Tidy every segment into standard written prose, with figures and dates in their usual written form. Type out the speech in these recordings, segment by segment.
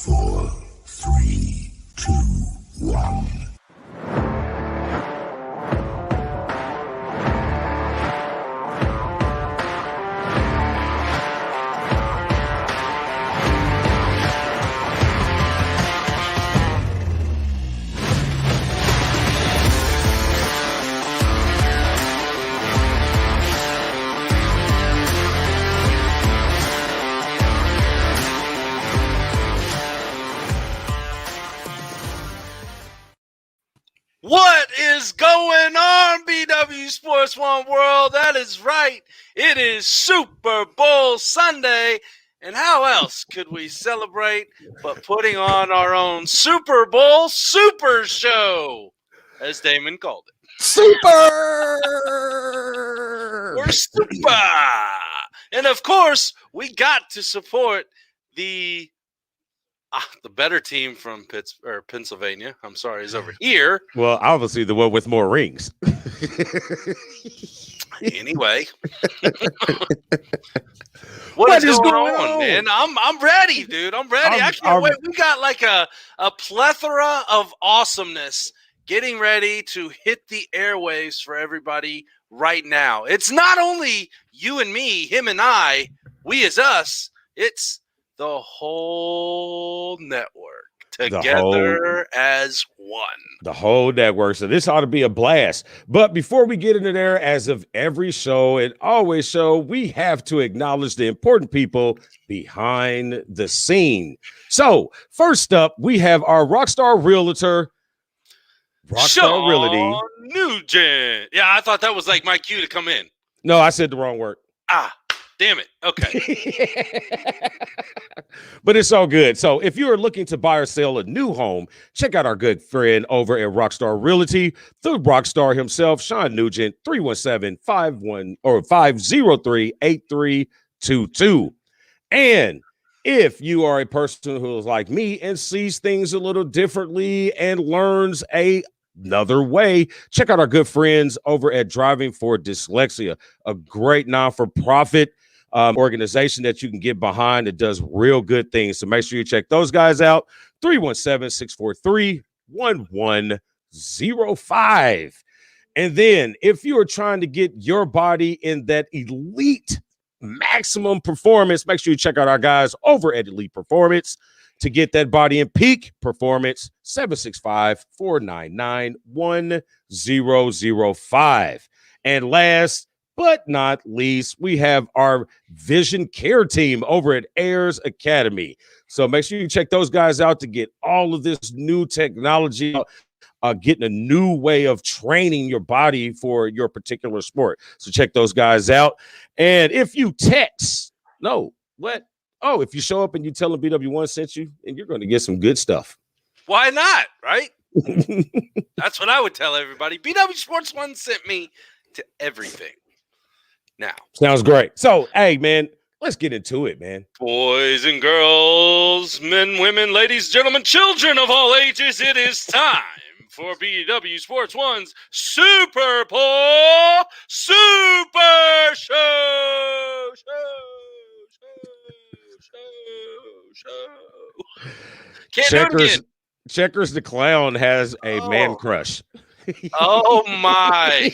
4, 3, 2, 1. What is going on, BW Sports One World? That is right. It is Super Bowl Sunday. And how else could we celebrate but putting on our own Super Bowl Super Show, as Damon called it. Super! We're super! And of course, we got to support the better team from Pennsylvania. I'm sorry, is over here. Well, obviously the one with more rings. Anyway, what is going on, man? I'm ready, dude. I'm ready. I can't wait. We got like a plethora of awesomeness getting ready to hit the airwaves for everybody right now. It's not only you and me, him and I, we as us. It's the whole network together as one. The whole network. So this ought to be a blast. But before we get into there, as of every show and always show, we have to acknowledge the important people behind the scene. So first up, we have our rockstar realtor, Shawn Realty. Nugent. Yeah, I thought that was like my cue to come in. No, I said the wrong word. Damn it. Okay. But it's all good. So if you are looking to buy or sell a new home, check out our good friend over at Rockstar Realty, the rockstar himself, Shawn Nugent, 317-503-8322. And if you are a person who is like me and sees things a little differently and learns another way, check out our good friends over at Driving for Dyslexia, a great non-for-profit organization that you can get behind that does real good things. So make sure you check those guys out. 317-643-1105. And then if you are trying to get your body in that elite maximum performance, make sure you check out our guys over at Elite Performance to get that body in peak performance. 765-499-1005. And last but not least, we have our vision care team over at Ayers Academy. So make sure you check those guys out to get all of this new technology, getting a new way of training your body for your particular sport. So check those guys out. And if you text, if you show up and you tell them BW1 sent you, and you're going to get some good stuff. Why not, right? That's what I would tell everybody. BW Sports One sent me to everything. Now. Sounds great. So, hey, man, let's get into it, man. Boys and girls, men, women, ladies, gentlemen, children of all ages, it is time for BW Sports One's Super Bowl Super Show. Can't do it again. Checkers the Clown has a man crush. Oh my.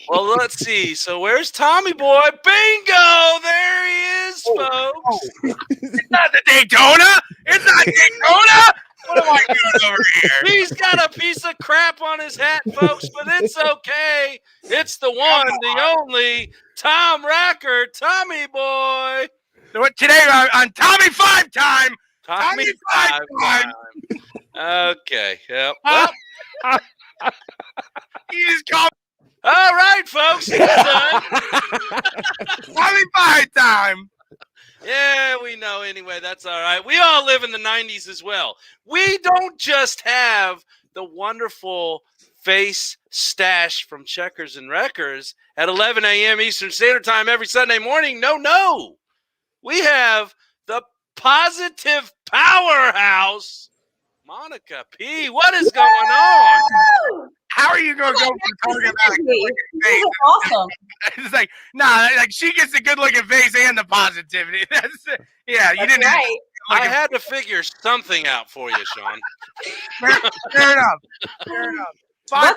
Well, let's see. So where's Tommy Boy? Bingo! There he is, folks. It's not the Daytona. It's not Daytona. What am I doing over here? He's got a piece of crap on his hat, folks, but it's okay. It's the one, the only Tom Racker, Tommy Boy. Today on Tommy Five Time. Tommy Five Time. Okay. Yep. Well, He's called. All right, folks. Tommy Five Time. Yeah, we know anyway. That's all right. We all live in the 90s as well. We don't just have the wonderful face stash from Checkers and Wreckers at 11 a.m. Eastern Standard Time every Sunday morning. No. We have the positive powerhouse, Monica P. What is going on? How are you going to go from talking about a good-looking face? Awesome. It's like, like she gets the good-looking face and the positivity. You didn't have to I had to figure something out for you, Shawn. Fair enough. Fair enough. Fine.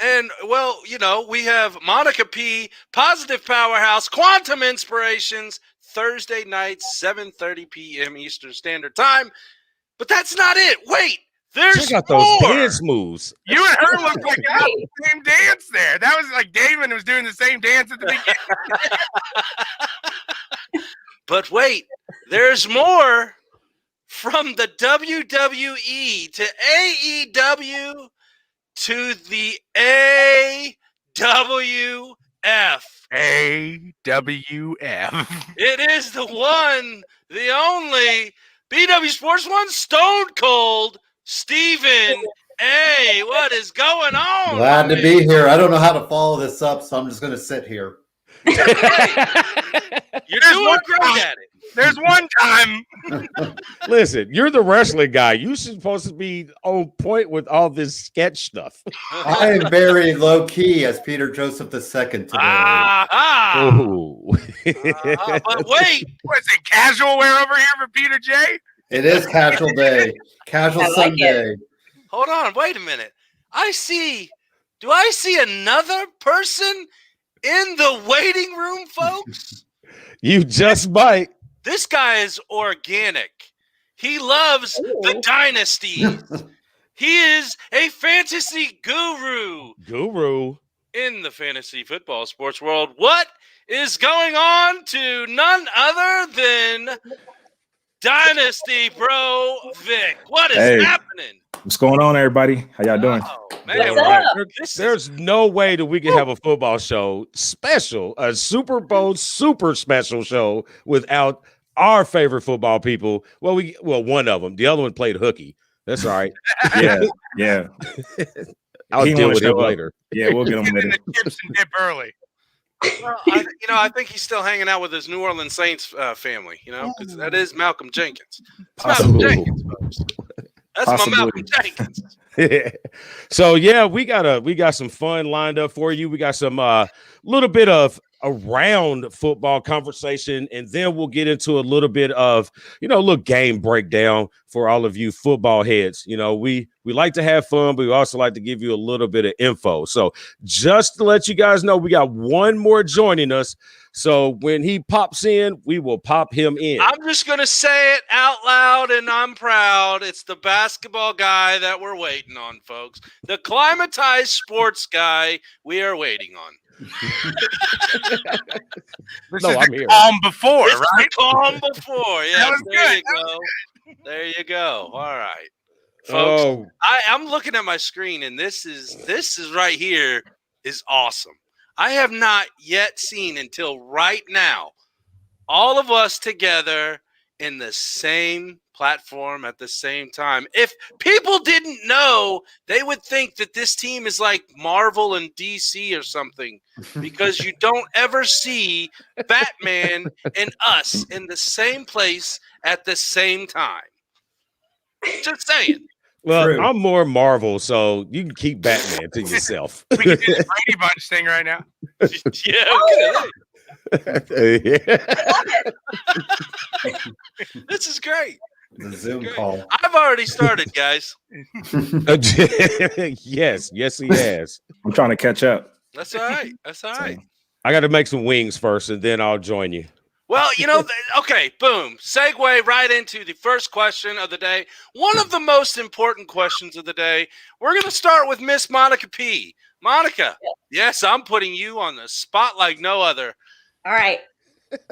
And, well, you know, we have Monica P, Positive Powerhouse, Quantum Inspirations, Thursday nights, 7:30 p.m. Eastern Standard Time. But that's not it. Wait, there's Check out those more. dance moves. You and her look like you have the same dance there. That was like Damon was doing the same dance at the beginning. But wait, there's more. From the WWE to AEW to the AWF. AWF. It is the one, the only BW Sports One Stone Cold Stephen A. What is going on? Glad to be here. I don't know how to follow this up, so I'm just going to sit here. You're doing great at it. There's one time. Listen, you're the wrestling guy. You're supposed to be on point with all this sketch stuff. I am very low key as Peter Joseph II today. Ooh. But wait, What's it, casual wear over here for Peter J? It is casual day, casual Sunday. hold on, wait a minute. Do I see another person in the waiting room, folks? You just might. This guy is organic. He loves the dynasties. He is a fantasy guru in the fantasy football sports world. What is going on to none other than Dynasty Bro Vic? What is happening? What's going on, everybody? How y'all doing? Oh, man, There's no way that we can have a football show special, a Super Bowl super special show without our favorite football people. Well, one of them. The other one played hooky. That's all right. Yeah. I'll He deal wanna with him show up. later. Yeah, we'll get them Get in later. the chips and dip early. Well, I think he's still hanging out with his New Orleans Saints family, because that is Malcolm Jenkins. It's Malcolm Possibly. Jenkins, folks. That's my Malcolm Jenkins. So yeah, we got some fun lined up for you. We got some little bit of around football conversation, and then we'll get into a little bit of a little game breakdown for all of you football heads. We like to have fun, but we also like to give you a little bit of info. So just to let you guys know, we got one more joining us. So when he pops in, we will pop him in. I'm just going to say it out loud, and I'm proud. It's the basketball guy that we're waiting on, folks. The climatized sports guy we are waiting on. This No, is I'm the here. calm before, It's right? the calm before. Yeah, was there good. you go. There you go. All right. Folks, Oh, I'm looking at my screen, and this is right here is awesome. I have not yet seen until right now all of us together in the same platform at the same time. If people didn't know, they would think that this team is like Marvel and DC or something, because you don't ever see Batman and us in the same place at the same time. Just saying. well, True. I'm more Marvel, so you can keep Batman to yourself. We can do the Brady Bunch thing right now. Yeah. Okay. This is great. The Zoom Great. call. I've already started, guys. yes, he has. I'm trying to catch up. That's all right. That's all right. I got to make some wings first, and then I'll join you. Well, okay, boom. Segue right into the first question of the day. One of the most important questions of the day. We're going to start with Miss Monica P. Monica, yes, I'm putting you on the spot like no other. All right. Let's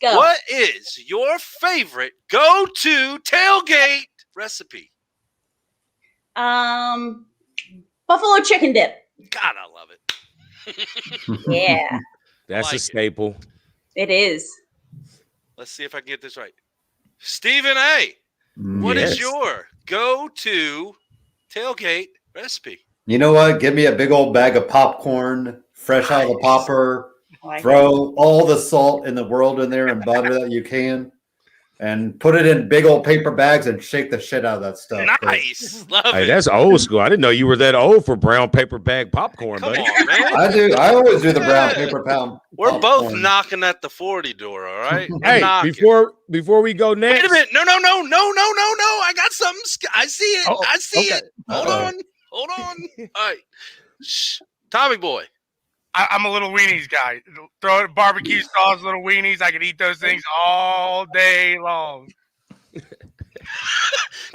go. What is your favorite go-to tailgate recipe? Buffalo chicken dip. God, I love it. Yeah, That's like a it. staple. it is. Let's see if I can get this right. Stephen A., what is Yes. your go-to tailgate recipe? You know what? Give me a big old bag of popcorn, fresh out of the popper. I like Throw all the salt in the world in there and butter that you can. and put it in big old paper bags and shake the shit out of that stuff. Nice. Love Hey, it. that's old school. I didn't know you were that old for brown paper bag popcorn, Come buddy. on, man. I do. I always do the brown paper pound. We're both popcorn. knocking at the 40 door, all right? We're Hey, knocking. before we go next. Wait a minute. No. I got something. I see it. Oh, I see okay. it. Hold on. All right. Shh. Tommy boy. I'm a little weenies guy. Throw it barbecue sauce, little weenies. I could eat those things all day long.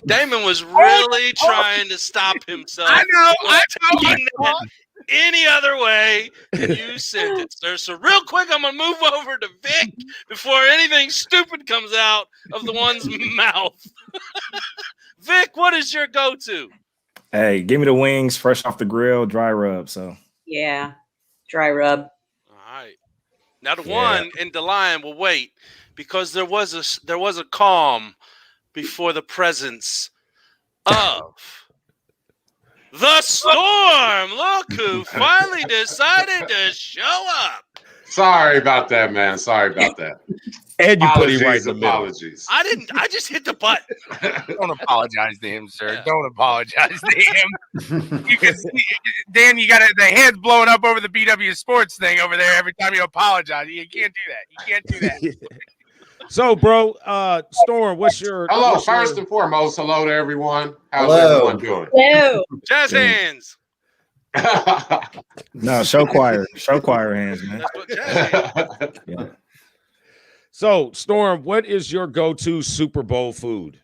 Damon was really trying to stop himself. I know. Any other way you sent it, sir. So real quick, I'm gonna move over to Vic before anything stupid comes out of the one's mouth. Vic, what is your go-to? Hey, give me the wings fresh off the grill, dry rub. So Yeah. Dry rub. All right. Now the one in the line will wait because there was a calm before the presence of the storm. Look who finally decided to show up. Sorry about that, man. Sorry about that. And you put him right in the middle. Apologies. I just hit the button. Don't apologize to him, sir. Don't apologize to him. You can see, Dan, you got the head's blowing up over the BWSPORTS thing over there every time you apologize. You can't do that. You can't do that. So, bro, Storm, what's your Hello, first and foremost, hello to everyone. How's Hello. everyone doing? No. Jazz hands. no, show choir hands, man. That's what jazz hands. Yeah. So, Storm, what is your go-to Super Bowl food?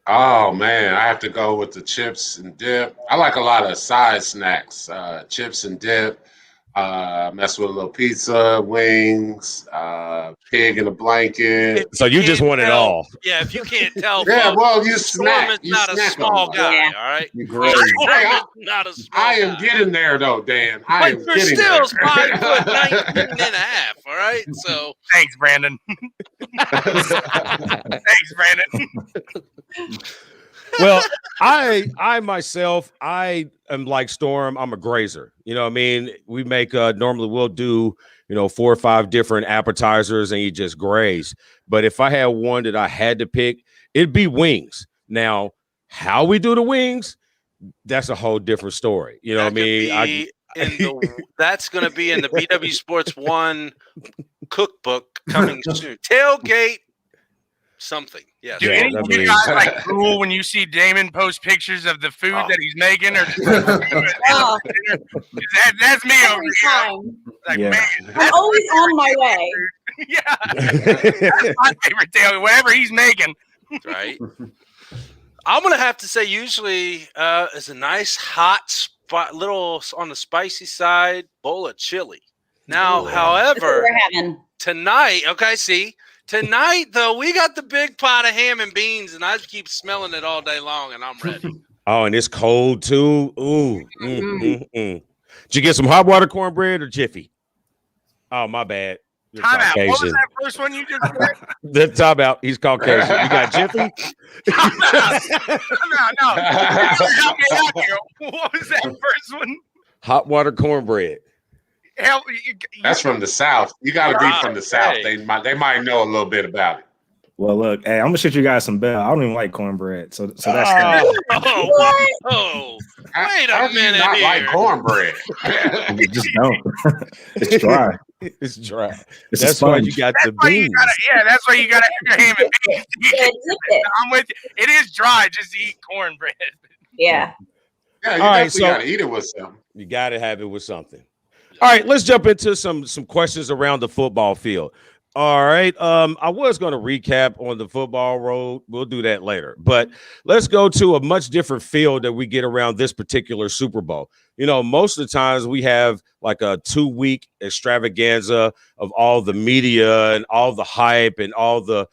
Oh man, I have to go with the chips and dip. I like a lot of side snacks, chips and dip. Mess with a little pizza, wings, pig in a blanket. So you just want it tell- all. Yeah, if you can't tell, Yeah, folks, well, you Storm snack. is You not a snack small on guy. Yeah. All right, You great. Storm Hey, is not a small I am guy. getting there though, Dan. I But am you're getting still there. 5'19" and a half. All right, so Thanks, Brandon. Thanks, Brandon. Well, I myself, I am like Storm. I'm a grazer. You know what I mean? We make normally we'll do, 4 or 5 different appetizers and you just graze. But if I had one that I had to pick, it'd be wings. Now, how we do the wings, that's a whole different story. You know what I mean? That's going to be in the BW Sports 1 cookbook coming soon. Tailgate something. Yes. Do Yeah, any that of you means- guys like drool when you see Damon post pictures of the food that he's making? Or Oh, that's me over every here. time. Like, Yeah. man, I'm always on my way. yeah, that's my favorite tail. Whatever he's making. Right. I'm going to have to say usually is a nice hot spot, little on the spicy side, bowl of chili. Now, That's what however, we're having. tonight, okay, see, tonight, though, we got the big pot of ham and beans, and I keep smelling it all day long, and I'm ready. Oh, and it's cold too. Ooh. Did you get some hot water cornbread or Jiffy? Oh, my bad. You're Time out. What was Caucasian. that first one you just said? The time out. He's Caucasian. You got Jiffy? No. Help me out here. What was that first one? Hot water cornbread. Help. That's from the South. You got to be from the South. Hey. They might know a little bit about it. Well, look, hey, I'm gonna shoot you guys some bell. I don't even like cornbread, so that's Oh, wait How a do you minute not here. like cornbread? you just don't. It's dry. It's dry. It's That's a why sponge. you got That's the why you beans. gotta. Yeah, that's why you gotta have your ham and beans. Yeah, zip it. I'm with you. It is dry just to eat cornbread. Yeah. Yeah, you All right, definitely so- got to eat it with something. You got to have it with something. All right, let's jump into some questions around the football field. All right. I was going to recap on the football road. We'll do that later. But let's go to a much different field that we get around this particular Super Bowl. Most of the times we have like a 2-week extravaganza of all the media and all the hype and all the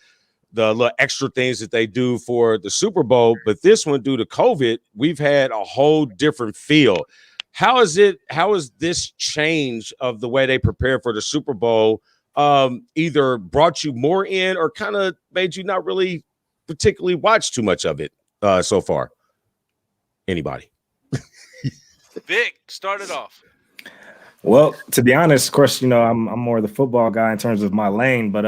little extra things that they do for the Super Bowl. But this one, due to COVID, we've had a whole different feel. How is this change of the way they prepare for the Super Bowl either brought you more in or kind of made you not really particularly watch too much of it so far? Anybody? Vic, start it off. Well, to be honest, of course, I'm more the football guy in terms of my lane, but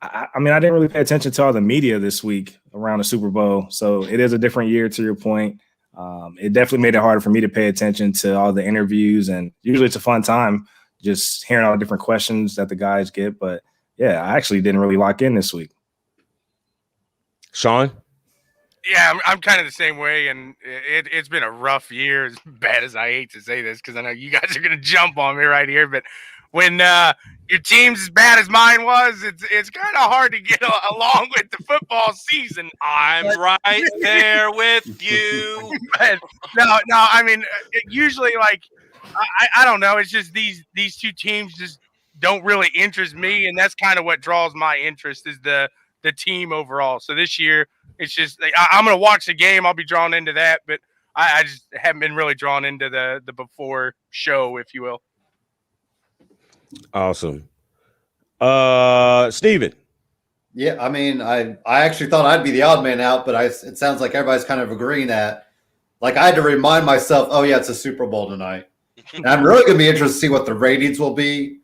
I mean, I didn't really pay attention to all the media this week around the Super Bowl. So it is a different year, to your point. It definitely made it harder for me to pay attention to all the interviews. And usually it's a fun time just hearing all the different questions that the guys get. But, yeah, I actually didn't really lock in this week. Shawn? Yeah, I'm kind of the same way, and it's been a rough year, as bad as I hate to say this, because I know you guys are going to jump on me right here, but when your team's as bad as mine was, it's kind of hard to get along with the football season. I'm right there with you. But no, I mean, usually, like, I don't know, it's just these two teams just don't really interest me, and that's kind of what draws my interest is the team overall. So this year, it's just I'm going to watch the game. I'll be drawn into that, but I just haven't been really drawn into the before show, if you will. Awesome. Steven. Yeah, I mean, I actually thought I'd be the odd man out, but it sounds like everybody's kind of agreeing that. Like, I had to remind myself, oh, yeah, it's a Super Bowl tonight. And I'm really going to be interested to see what the ratings will be,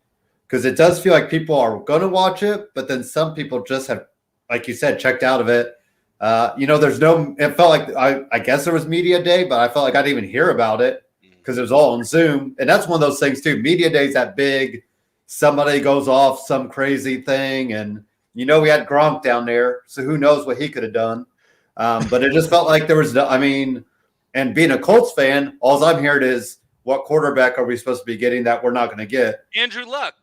because it does feel like people are going to watch it, but then some people just have, like you said, checked out of it. It felt like, I guess there was media day, but I felt like I didn't even hear about it because it was all on Zoom. And that's one of those things too. Media day's that big, somebody goes off some crazy thing. And, we had Gronk down there, so who knows what he could have done. But it just felt like there was, and being a Colts fan, all I'm hearing is, what quarterback are we supposed to be getting that we're not going to get? Andrew Luck.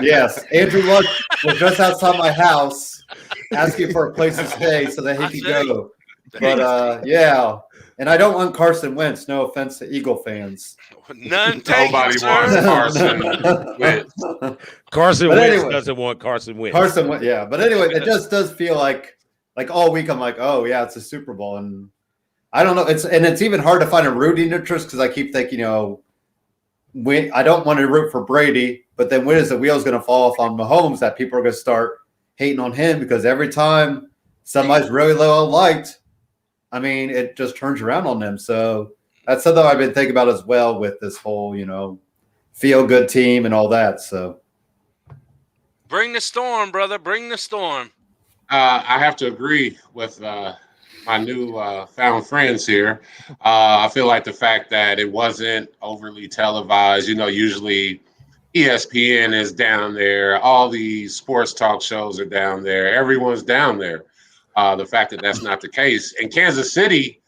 Yes, Andrew Luck was just outside my house asking for a place to stay so that he could go. But, yeah. And I don't want Carson Wentz. No offense to Eagle fans. None. Nobody wants Carson Wentz. Carson Wentz doesn't want Carson Wentz. Carson Wentz, yeah. But anyway, it just does feel like all week I'm like, oh, yeah, it's a Super Bowl. And I don't know. It's even hard to find a rooting interest because I keep thinking, I don't want to root for Brady, but then when is the wheels going to fall off on Mahomes that people are going to start hating on him because every time somebody's really low liked, I mean, it just turns around on them. So that's something I've been thinking about as well with this whole, feel good team and all that. So bring the storm, brother. Bring the storm. I have to agree with my new found friends here. I feel like the fact that it wasn't overly televised, usually ESPN is down there. All the sports talk shows are down there. Everyone's down there. The fact that that's not the case. And Kansas City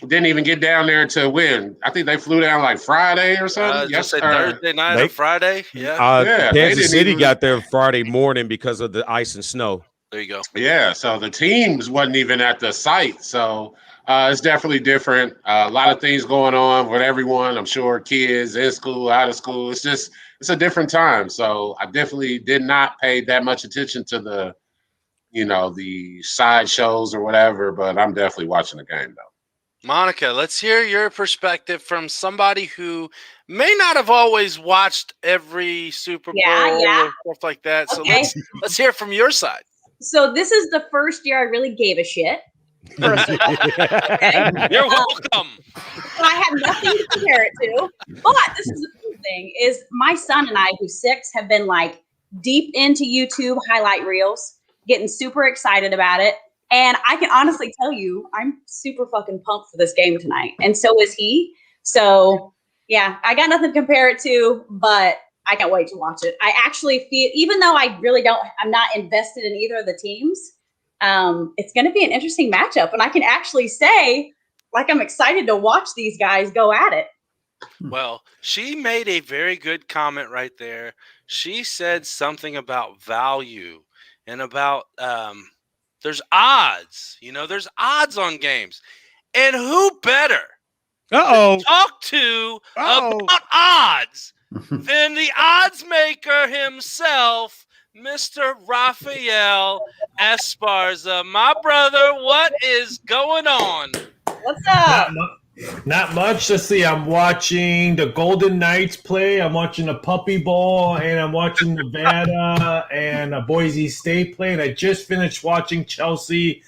didn't even get down there to win. I think they flew down like Friday or something. Thursday night or Friday. Yeah. Kansas City got there Friday morning because of the ice and snow. There you go. Yeah, so the teams wasn't even at the site. So it's definitely different. A lot of things going on with everyone. I'm sure kids in school, out of school. It's a different time. So I definitely did not pay that much attention to the side shows or whatever, but I'm definitely watching the game though. Monica, let's hear your perspective from somebody who may not have always watched every Super Bowl or stuff like that. So let's hear from your side. So this is the first year I really gave a shit. First of all. Okay. You're welcome. But I have nothing to compare it to. But this is the cool thing is my son and I, who's 6, have been like deep into YouTube highlight reels, getting super excited about it. And I can honestly tell you, I'm super fucking pumped for this game tonight. And so is he. So, yeah, I got nothing to compare it to, but I can't wait to watch it. I actually feel, even though I'm not invested in either of the teams, it's going to be an interesting matchup. And I can actually say, like, I'm excited to watch these guys go at it. Well, she made a very good comment right there. She said something about value and about there's odds. There's odds on games. And who better to talk to about odds than the odds maker himself, Mr. Rafael Esparza. My brother, what is going on? What's up? Not much. Let's see. I'm watching the Golden Knights play. I'm watching the Puppy Bowl, and I'm watching Nevada and Boise State play. And I just finished watching Chelsea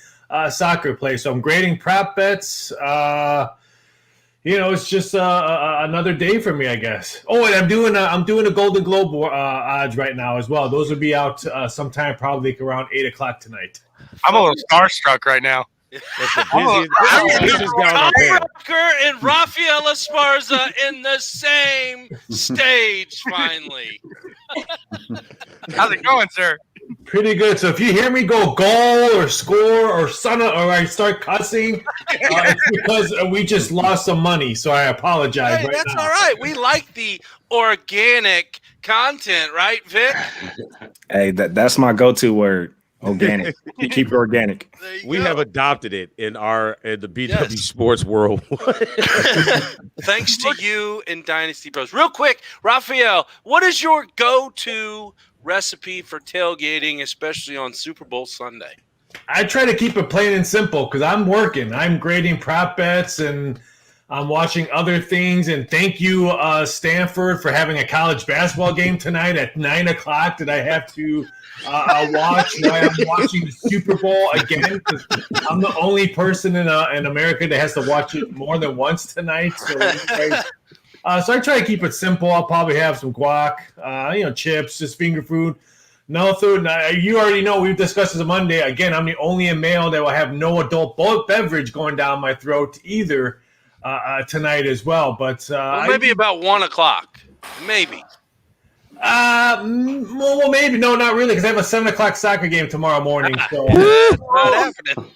soccer play. So I'm grading prop bets. it's just another day for me, I guess. Oh, and I'm doing a Golden Globe odds right now as well. Those will be out sometime probably around 8:00 tonight. I'm a little starstruck right now. That's the busiest down on Tom panel. Rucker and Rafael Esparza in the same stage, finally. How's it going, sir? Pretty good. So if you hear me go goal or score or son of, or I start cussing, it's because we just lost some money. So I apologize. Hey, that's all right. We like the organic content, right, Vic? Hey, that's my go-to word. Organic. You keep it organic. We have adopted it in the BW Sports world. Thanks to you and Dynasty Bros. Real quick, Raphael, what is your go-to recipe for tailgating, especially on Super Bowl Sunday? I try to keep it plain and simple because I'm working. I'm grading prop bets and I'm watching other things. And thank you, Stanford, for having a college basketball game tonight at 9:00 that I have to watch while I'm watching the Super Bowl again. Because I'm the only person in America that has to watch it more than once tonight. So I try to keep it simple. I'll probably have some guac, chips, just finger food. No food. You already know we've discussed this on Monday. Again, I'm the only male that will have no adult beverage going down my throat either tonight as well. But maybe about 1:00. Maybe. Well, maybe. No, not really, because I have a 7:00 soccer game tomorrow morning. So not happening.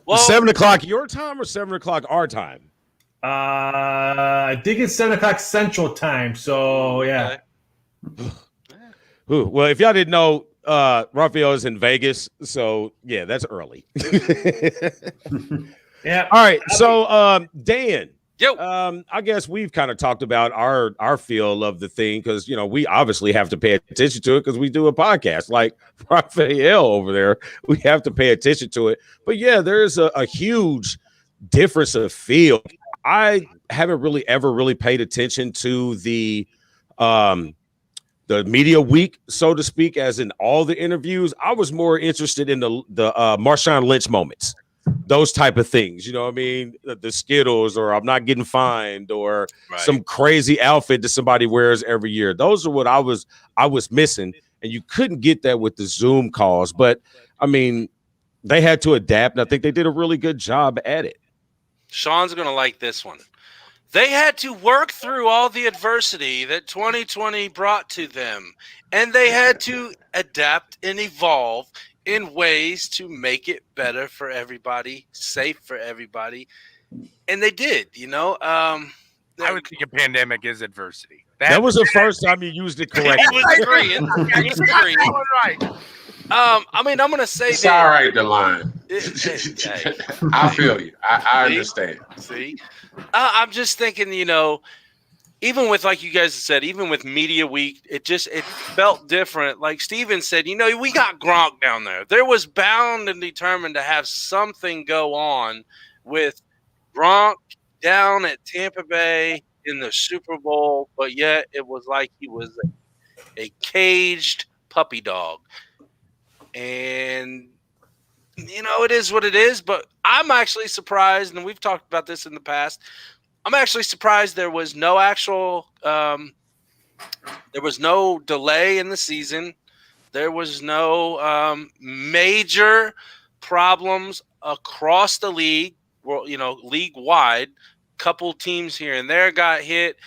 Well, 7:00 your time or 7:00 our time? I think it's 7:00 Central Time. So yeah. Okay. Well, if y'all didn't know, Raphael is in Vegas, so yeah, that's early. Yeah. All right. So, Dan. Yo. I guess we've kind of talked about our feel of the thing because we obviously have to pay attention to it because we do a podcast like Raphael over there. We have to pay attention to it. But yeah, there's a huge difference of feel. I haven't really ever paid attention to the media week, so to speak, as in all the interviews. I was more interested in the Marshawn Lynch moments. Those type of things, you know what I mean? The Skittles, or I'm not getting fined, or some crazy outfit that somebody wears every year. Those are what I was missing, and you couldn't get that with the Zoom calls. But I mean, they had to adapt, and I think they did a really good job at it. Sean's gonna like this one. They had to work through all the adversity that 2020 brought to them, and they had to adapt and evolve in ways to make it better for everybody, safe for everybody. And they did, I would think a pandemic is adversity. That was the first time you used it correctly. He was agreeing. Right. I mean, I'm going to say It's that. all right, DeLine. I feel you. I understand. See? I'm just thinking, even with, like you guys said, even with Media Week, it felt different. Like Steven said, we got Gronk down there. There was bound and determined to have something go on with Gronk down at Tampa Bay in the Super Bowl, but yet it was like he was a caged puppy dog. And, it is what it is, but I'm actually surprised, and we've talked about this in the past, I'm actually surprised there was no delay in the season. There was no major problems across the league, league wide. Couple teams here and there got hit.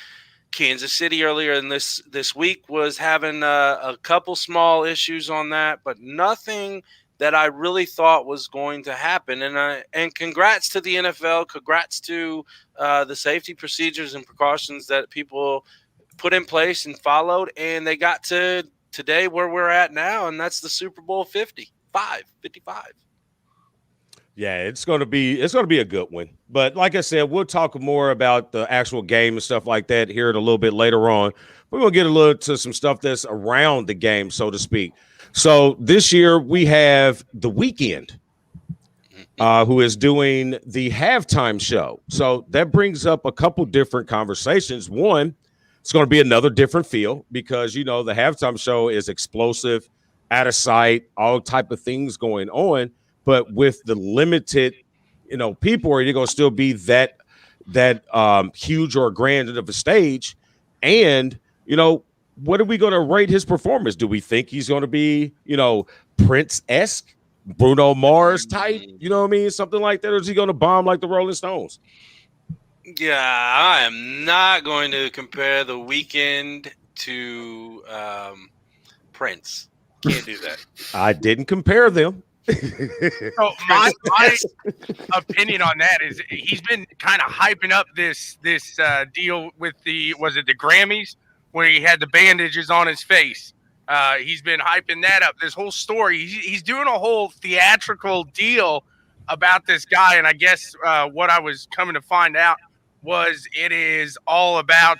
Kansas City earlier in this week was having a couple small issues on that, but nothing that I really thought was going to happen. And congrats to the NFL. Congrats to the safety procedures and precautions that people put in place and followed. And they got to today where we're at now, and that's the Super Bowl 55. Yeah, it's gonna be a good one. But like I said, we'll talk more about the actual game and stuff like that here in a little bit later on. We're gonna get a little to some stuff that's around the game, so to speak. So this year we have The Weeknd, who is doing the halftime show. So that brings up a couple different conversations. One, it's going to be another different feel because, the halftime show is explosive, out of sight, all type of things going on. But with the limited, people, are you going to still be that that huge or grand of a stage. And, what are we going to rate his performance? Do we think he's going to be, Prince-esque, Bruno Mars type? You know what I mean? Something like that. Or is he going to bomb like the Rolling Stones? Yeah, I am not going to compare The Weeknd to Prince. Can't do that. I didn't compare them. So my opinion on that is he's been kind of hyping up this deal with the Grammys where he had the bandages on his face. He's been hyping that up. This whole story, he's doing a whole theatrical deal about this guy, and I guess what I was coming to find out was it is all about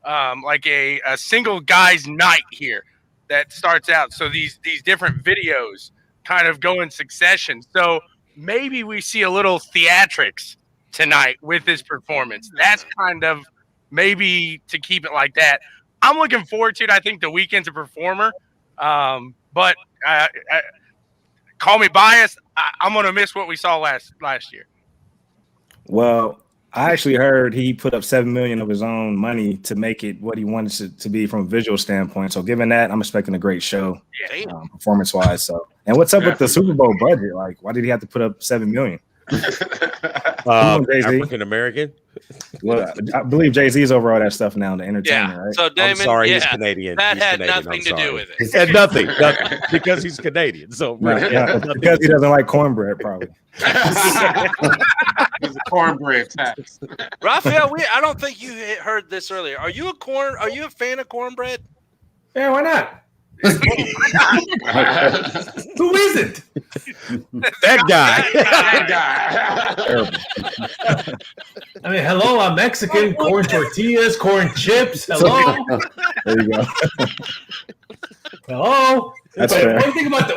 like a single guy's night here that starts out. So these different videos kind of go in succession. So maybe we see a little theatrics tonight with this performance. That's kind of maybe to keep it like that. I'm looking forward to it. I think The Weeknd's a performer. But call me biased. I'm going to miss what we saw last year. Well, I actually heard he put up $7 million of his own money to make it what he wanted it to be from a visual standpoint. So given that, I'm expecting a great show, performance-wise. So, and what's up with the Super Bowl budget? Like, why did he have to put up $7 million? African American. Well, I believe Jay-Z's over all that stuff now, the entertainment, right? So Damon, I'm sorry, he's Canadian. That he's had Canadian. nothing to do with it. He said nothing, because he's Canadian. So because he doesn't like cornbread, probably. He's a cornbread tax. Raphael, I don't think you heard this earlier. Are you a fan of cornbread? Yeah, why not? Who isn't? That guy. I mean, hello, I'm Mexican. Corn tortillas, corn chips. Hello. There you go. Hello. That's But fair.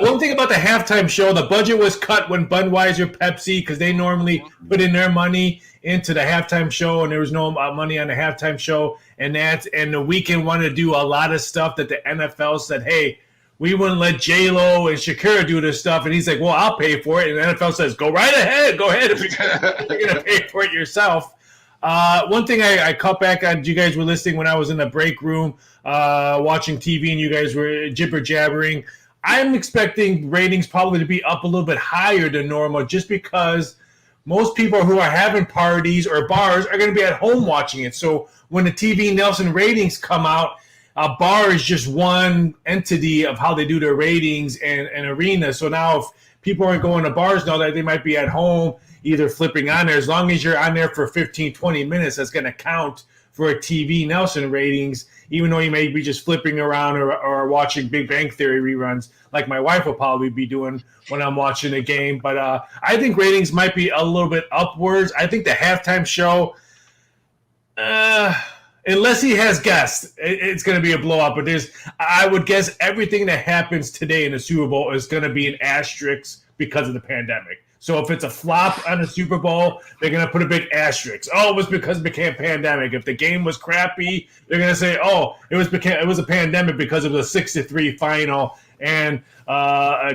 one thing about the halftime show, the budget was cut when Budweiser, Pepsi, because they normally put in their money into the halftime show, and there was no money on the halftime show, and The Weeknd wanted to do a lot of stuff that the NFL said, hey, we wouldn't let J-Lo and Shakira do this stuff, and he's like, well, I'll pay for it, and the NFL says, go right ahead, if you're going to pay for it yourself. One thing I caught back on, you guys were listening when I was in the break room watching TV, and you guys were jibber-jabbering. I'm expecting ratings probably to be up a little bit higher than normal just because most people who are having parties or bars are going to be at home watching it. So when the TV Nielsen ratings come out, a bar is just one entity of how they do their ratings and arena. So now if people aren't going to bars now, that they might be at home either flipping on there. As long as you're on there for 15, 20 minutes, that's going to count for a TV Nielsen ratings, even though you may be just flipping around or watching Big Bang Theory reruns like my wife will probably be doing when I'm watching a game. But I think ratings might be a little bit upwards. I think the halftime show, unless he has guests, it's going to be a blowout. But I would guess everything that happens today in the Super Bowl is going to be an asterisk because of the pandemic. So if it's a flop on the Super Bowl, they're going to put a big asterisk. Oh, it was because it became pandemic. If the game was crappy, they're going to say, oh, it was a pandemic because of the 6-3 final, and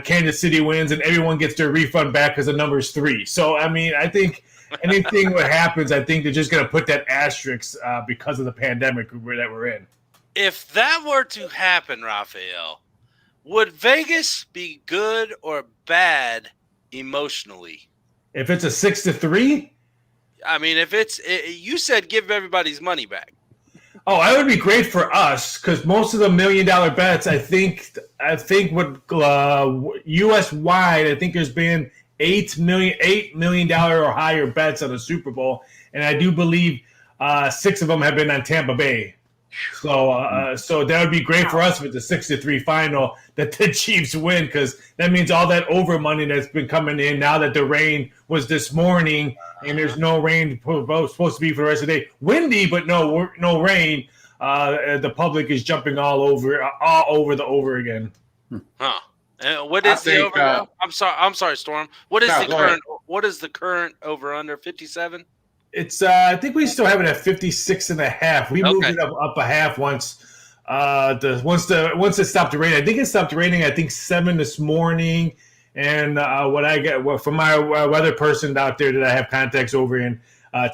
Kansas City wins, and everyone gets their refund back because the number's 3. So, I mean, I think anything that happens, I think they're just going to put that asterisk because of the pandemic that we're in. If that were to happen, Raphael, would Vegas be good or bad emotionally? If it's a 6-3? I mean, you said give everybody's money back. Oh, that would be great for us because most of the $1 million bets, I think would U.S. wide. I think there's been $8 million or higher bets on the Super Bowl, and I do believe 6 of them have been on Tampa Bay. So that would be great for us with the 6-3 final that the Chiefs win, because that means all that over money that's been coming in now that the rain was this morning and there's no rain supposed to be for the rest of the day. Windy, but no rain. The public is jumping all over the over again. Huh? What is the over? Now? I'm sorry, Storm. What is the current? What is the current over under 57? It's I think we still have it at 56.5. We moved it up a half once. Once it stopped raining. I think it stopped raining. I think 7 this morning. And what I get from my weather person out there that I have contacts over in,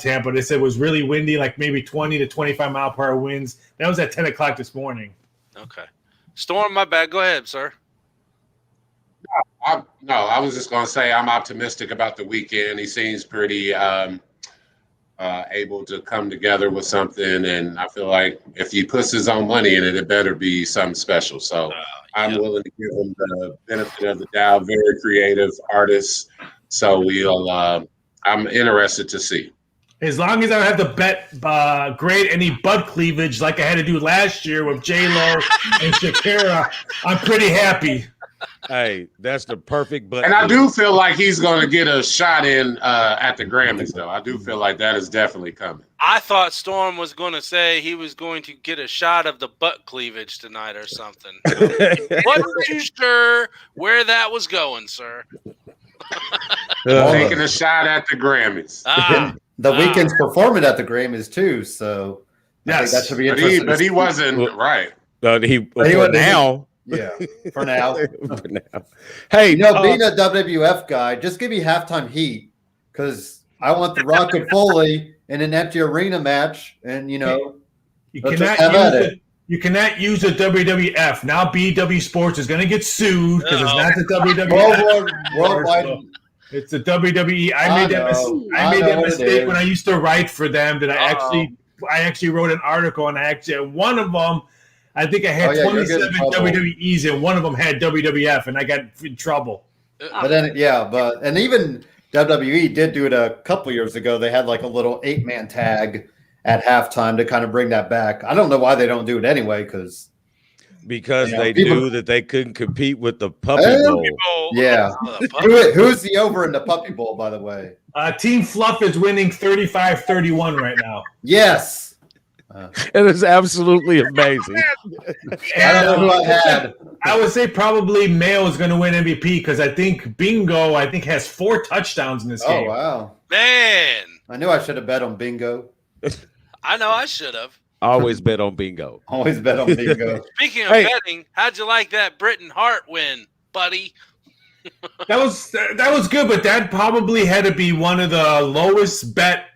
Tampa. They said it was really windy, like maybe 20 to 25 mile per hour winds. That was at 10 o'clock this morning. Okay. Storm, my bad. Go ahead, sir. I was just going to say I'm optimistic about the weekend. He seems pretty able to come together with something, and I feel like if he puts his own money in it, it better be something special. So I'm willing to give him the benefit of the doubt. Very creative artist. So I'm interested to see. As long as I don't have to bet grade any butt cleavage like I had to do last year with J-Lo and Shakira, I'm pretty happy. Hey, that's the perfect butt. And I do feel like he's going to get a shot in at the Grammys, though. I do feel like that is definitely coming. I thought Storm was going to say he was going to get a shot of the butt cleavage tonight or something. Wasn't too sure where that was going, sir. Taking a shot at the Grammys. The weekend's performing at the Grammys too, so I think that should be interesting. But he wasn't right. For now. Yeah, for now. For now. Hey, being a WWF guy, just give me halftime heat because I want the Rock and Foley in an empty arena match, and you cannot use a WWF. Now BWSPORTS is going to get sued because it's not the WWF. Worldwide. It's the WWE. I made that mistake when I used to write for them. That I actually wrote an article, and one of them, I think I had 27 WWEs, and one of them had WWF, and I got in trouble. But then, and even WWE did do it a couple years ago. They had like a little 8-man tag at halftime to kind of bring that back. I don't know why they don't do it anyway, because they knew that they couldn't compete with the Puppy Bowl. Yeah. Who's the over in the Puppy Bowl, by the way? Team Fluff is winning 35-31 right now. Yes. It is absolutely amazing. I don't know who I had. I would say probably Mayo is going to win MVP because I think Bingo has 4 touchdowns in this game. Oh, wow. Man. I knew I should have bet on Bingo. I know I should have. Always bet on Bingo. Always bet on Bingo. Speaking of betting, how'd you like that Britain Hart win, buddy? That was good, but that probably had to be one of the lowest bet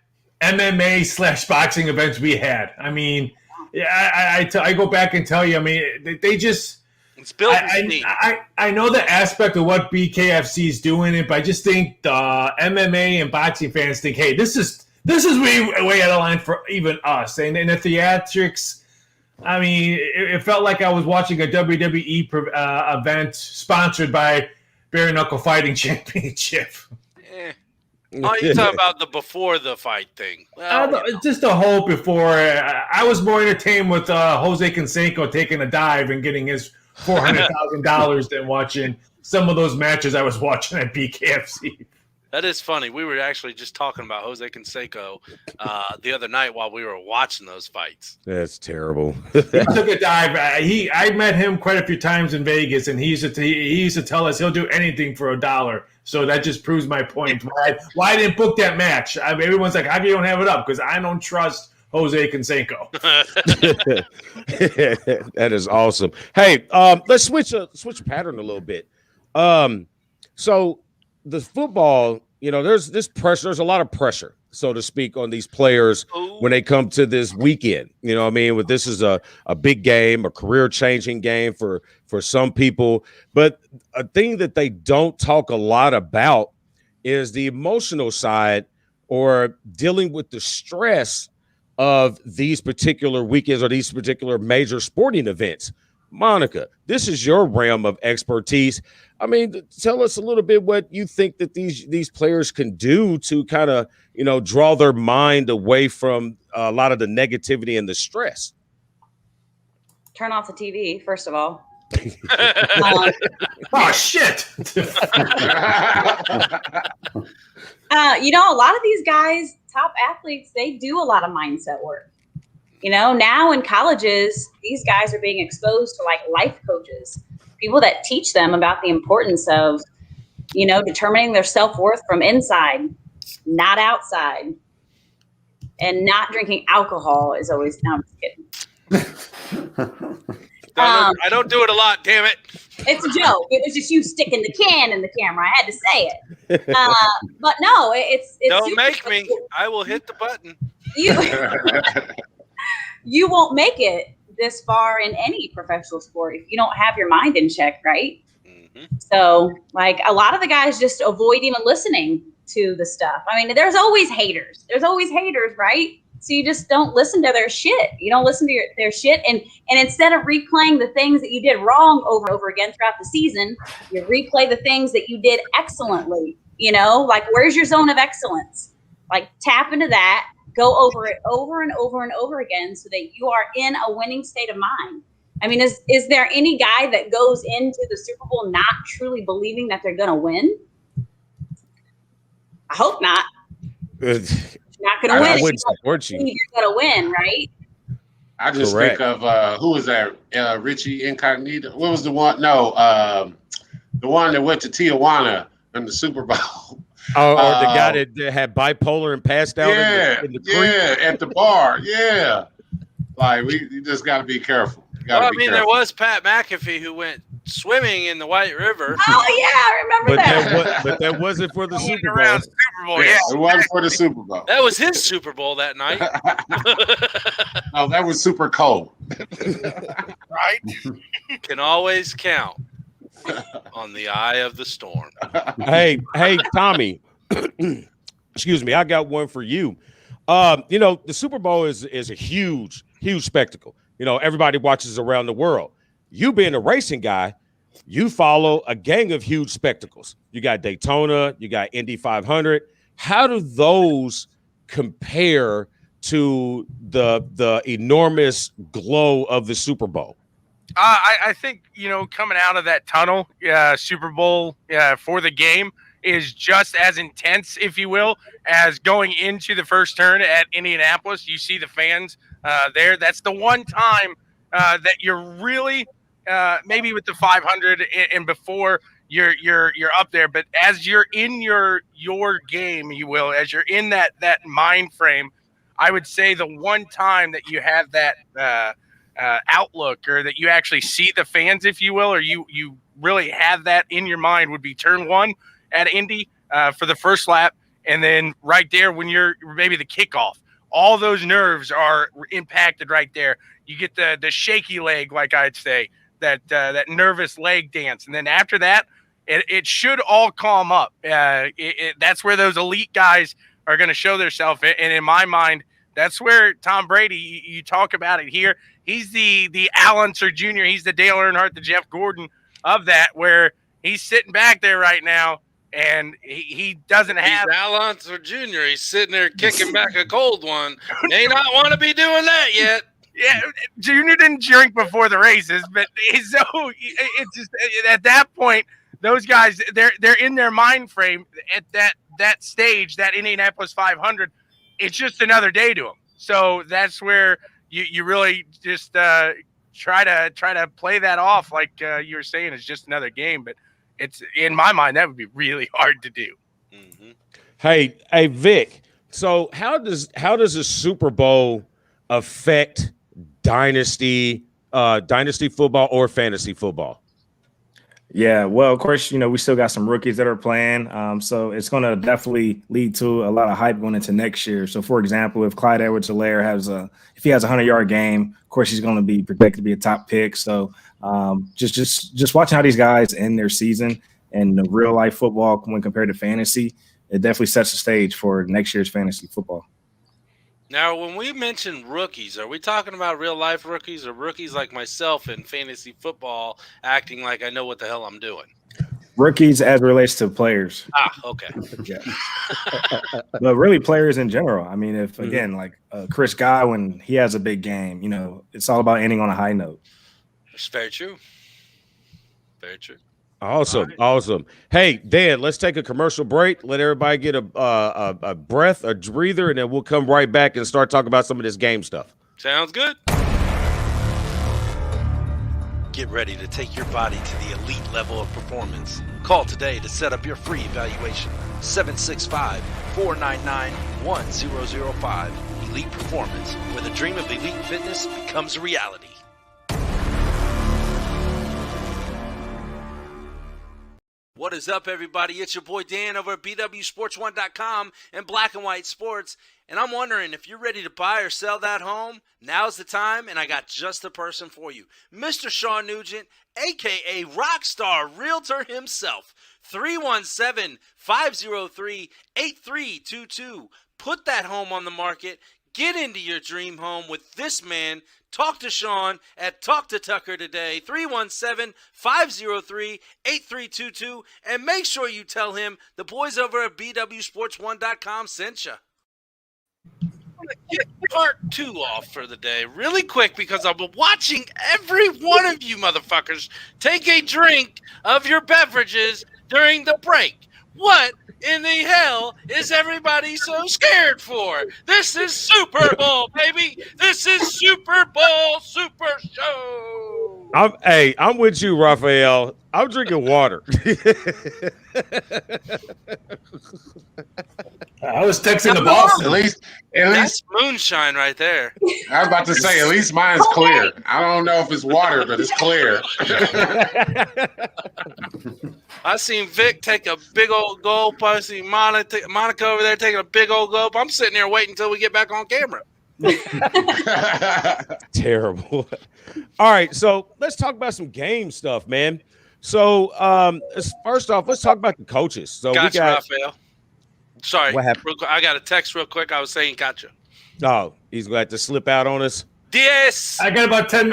MMA/boxing events we had. I mean, I go back and tell you, I mean, they just. It's built. I know the aspect of what BKFC is doing it, but I just think the MMA and boxing fans think, hey, this is way out of line for even us. And in the theatrics, I mean, it felt like I was watching a WWE event sponsored by Bare Knuckle Fighting Championship. Oh, you're talking about the before the fight thing. Well, just a whole before. I was more entertained with Jose Canseco taking a dive and getting his $400,000 than watching some of those matches I was watching at BKFC. That is funny. We were actually just talking about Jose Canseco the other night while we were watching those fights. That's terrible. He took a dive. I met him quite a few times in Vegas, and he used to tell us he'll do anything for $1. So that just proves my point. Why I didn't book that match? I mean, everyone's like, how come you don't have it up? Because I don't trust Jose Canseco. That is awesome. Hey, let's switch pattern a little bit. So the football, there's this pressure. There's a lot of pressure, so to speak, on these players when they come to this weekend. You know what I mean? This is a big game, a career-changing game for some people. But a thing that they don't talk a lot about is the emotional side or dealing with the stress of these particular weekends or these particular major sporting events. Monica, this is your realm of expertise. I mean, tell us a little bit what you think that these players can do to kind of, draw their mind away from a lot of the negativity and the stress. Turn off the TV, first of all. Oh, shit. A lot of these guys, top athletes, they do a lot of mindset work. Now in colleges, these guys are being exposed to like life coaches, people that teach them about the importance of, determining their self-worth from inside, not outside, and not drinking alcohol is always, no, I'm just kidding. I don't do it a lot, damn it. It's a joke. It was just you sticking the can in the camera. I had to say it. But no, it's don't make me. I will hit the button. You won't make it this far in any professional sport if you don't have your mind in check, right? So, like, a lot of the guys just avoid even listening to the stuff. I mean, there's always haters. There's always haters, right? So you just don't listen to their shit. You don't listen to their shit. And instead of replaying the things that you did wrong over and over again throughout the season, you replay the things that you did excellently. You know, like, where's your zone of excellence? Like, tap into that, go over it over and over and over again so that you are in a winning state of mind. I mean, is there any guy that goes into the Super Bowl not truly believing that they're going to win? I hope not. You're not going to win. I wouldn't support you. You're going to win, right? I just think of who was that? Richie Incognito. What was the one? No, the one that went to Tijuana in the Super Bowl. Oh, or the guy that had bipolar and passed out in the creek? At the bar. Yeah. Like, you just got to be careful. Well, I mean, there was Pat McAfee who went swimming in the White River. Oh, yeah, I remember that. But that wasn't for the Super Bowl. Yeah, it wasn't for the Super Bowl. That was his Super Bowl that night. Oh, that was super cold. Right? Can always count on the eye of the storm. Hey, Tommy. Excuse me. I got one for you. You know, the Super Bowl is a huge spectacle. You know, everybody watches around the world. You being a racing guy, you follow a gang of huge spectacles. You got Daytona, you got Indy 500. How do those compare to the enormous glow of the Super Bowl? I think, you know, coming out of that tunnel, Super Bowl for the game is just as intense, if you will, as going into the first turn at Indianapolis. You see the fans there. That's the one time that you're really maybe with the 500 and before you're up there. But as you're in your game, you will, as you're in that mind frame, I would say the one time that you have that outlook, or that you actually see the fans, if you will, or you really have that in your mind, would be turn one at Indy for the first lap. And then right there when you're maybe the kickoff, all those nerves are impacted right there. You get the shaky leg, like I'd say, that nervous leg dance. And then after that, it should all calm up. That's where those elite guys are going to show themselves. And in my mind, that's where Tom Brady, you talk about it here, he's the Al Unser Jr., he's the Dale Earnhardt, the Jeff Gordon of that, where he's sitting back there right now, and he doesn't have. He's Al Unser Jr., he's sitting there kicking back a cold one. May not want to be doing that yet. Yeah, Junior didn't drink before the races, but so it's just at that point, those guys, they're in their mind frame at that stage, that Indianapolis 500. It's just another day to them. So that's where you really just try to play that off, like you were saying, it's just another game. But it's, in my mind, that would be really hard to do. Mm-hmm. Hey, Vic. So how does a Super Bowl affect dynasty football or fantasy football? Yeah, well, of course, you know, we still got some rookies that are playing. So it's going to definitely lead to a lot of hype going into next year. So, for example, if Clyde Edwards-Helaire has a 100-yard game, of course, he's going to be projected to be a top pick. So just watching how these guys end their season and the real life football when compared to fantasy, it definitely sets the stage for next year's fantasy football. Now, when we mention rookies, are we talking about real-life rookies or rookies like myself in fantasy football acting like I know what the hell I'm doing? Rookies as relates to players. Okay. Yeah. But really players in general. I mean, if, again, like Chris Godwin, he has a big game, you know, it's all about ending on a high note. It's very true. Very true. Awesome. Hey, Dan, let's take a commercial break. Let everybody get a breath, a breather, and then we'll come right back and start talking about some of this game stuff. Sounds good. Get ready to take your body to the elite level of performance. Call today to set up your free evaluation. 765-499-1005. Elite Performance, where the dream of elite fitness becomes a reality. What is up, everybody? It's your boy Dan over at BWSPORTS1.com and Black and White Sports. And I'm wondering if you're ready to buy or sell that home, now's the time, and I got just the person for you. Mr. Shawn Nugent, a.k.a. Rockstar Realtor himself. 317-503-8322. Put that home on the market. Get into your dream home with this man. Talk to Shawn at Talk to Tucker today, 317-503-8322. And make sure you tell him the boys over at BWSports1.com sent you. I'm going to get part 2 off for the day really quick because I've been watching every one of you motherfuckers take a drink of your beverages during the break. What in the hell is everybody so scared for? This is Super Bowl, baby. This is Super Bowl Super Show. I'm with you, Raphael. I'm drinking water. I was texting the boss. At least That's moonshine right there. I was about to say, at least mine's clear. I don't know if it's water, but it's clear. I seen Vic take a big old gulp. I seen Monica over there taking a big old gulp. I'm sitting there waiting until we get back on camera. Terrible. All right, so let's talk about some game stuff, man. So first off, let's talk about the coaches. So Gotcha, we got Raphael. Sorry, What happened? real quick, I got a text real quick. I was saying gotcha. Oh, he's going to have to slip out on us. Yes. I got about 10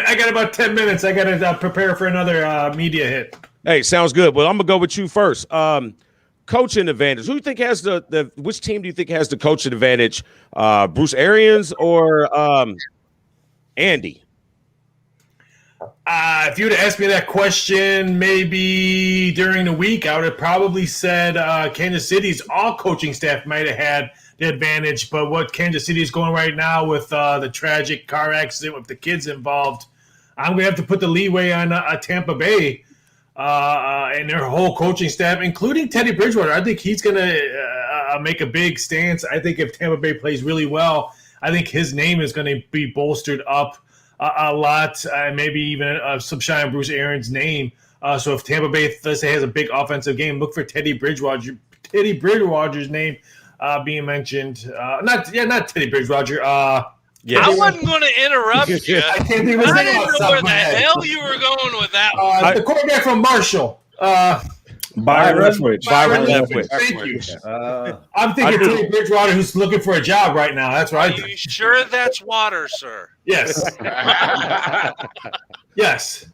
minutes. I got to prepare for another media hit. Hey, sounds good. Well, I'm gonna go with you first. Coaching advantage. Who do you think has the which team do you think has the coaching advantage? Bruce Arians or Andy? If you would have asked me that question maybe during the week, I would have probably said Kansas City's all coaching staff might have had the advantage. But what Kansas City is going right now with the tragic car accident with the kids involved, I'm going to have to put the leeway on Tampa Bay and their whole coaching staff, including Teddy Bridgewater. I think he's going to make a big stance. I think if Tampa Bay plays really well, I think his name is going to be bolstered up a lot, maybe even some shine on Bruce Arians' name. So if Tampa Bay, let's say, has a big offensive game, look for Teddy Bridgewater's name being mentioned. Not Teddy Bridgewater. Yes. I wasn't going to interrupt you. I can't think of his I name. didn't know where the hell you were going with that one. The quarterback from Marshall. Byron Leftwich. Thank you. I'm thinking Teddy Bridgewater, who's looking for a job right now. That's Are right. you sure that's water, sir? Yes. Yes.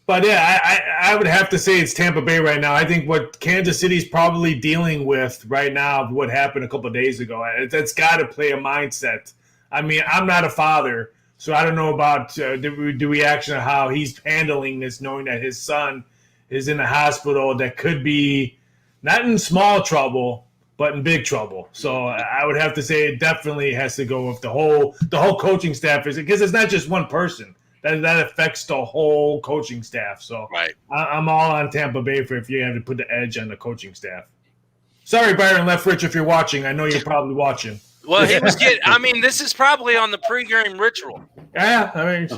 But yeah, I would have to say it's Tampa Bay right now. I think what Kansas City's probably dealing with right now, what happened a couple of days ago, that's got to play a mindset. I mean, I'm not a father, so I don't know about the reaction of how he's handling this, knowing that his son is in the hospital that could be not in small trouble, but in big trouble. So I would have to say it definitely has to go with the whole coaching staff, because it's not just one person. That affects the whole coaching staff. So Right. I'm all on Tampa Bay for if you have to put the edge on the coaching staff. Sorry, Byron Leftwich, if you're watching. I know you're probably watching. Well, he was getting. I mean, this is probably on the pregame ritual. Yeah, I mean,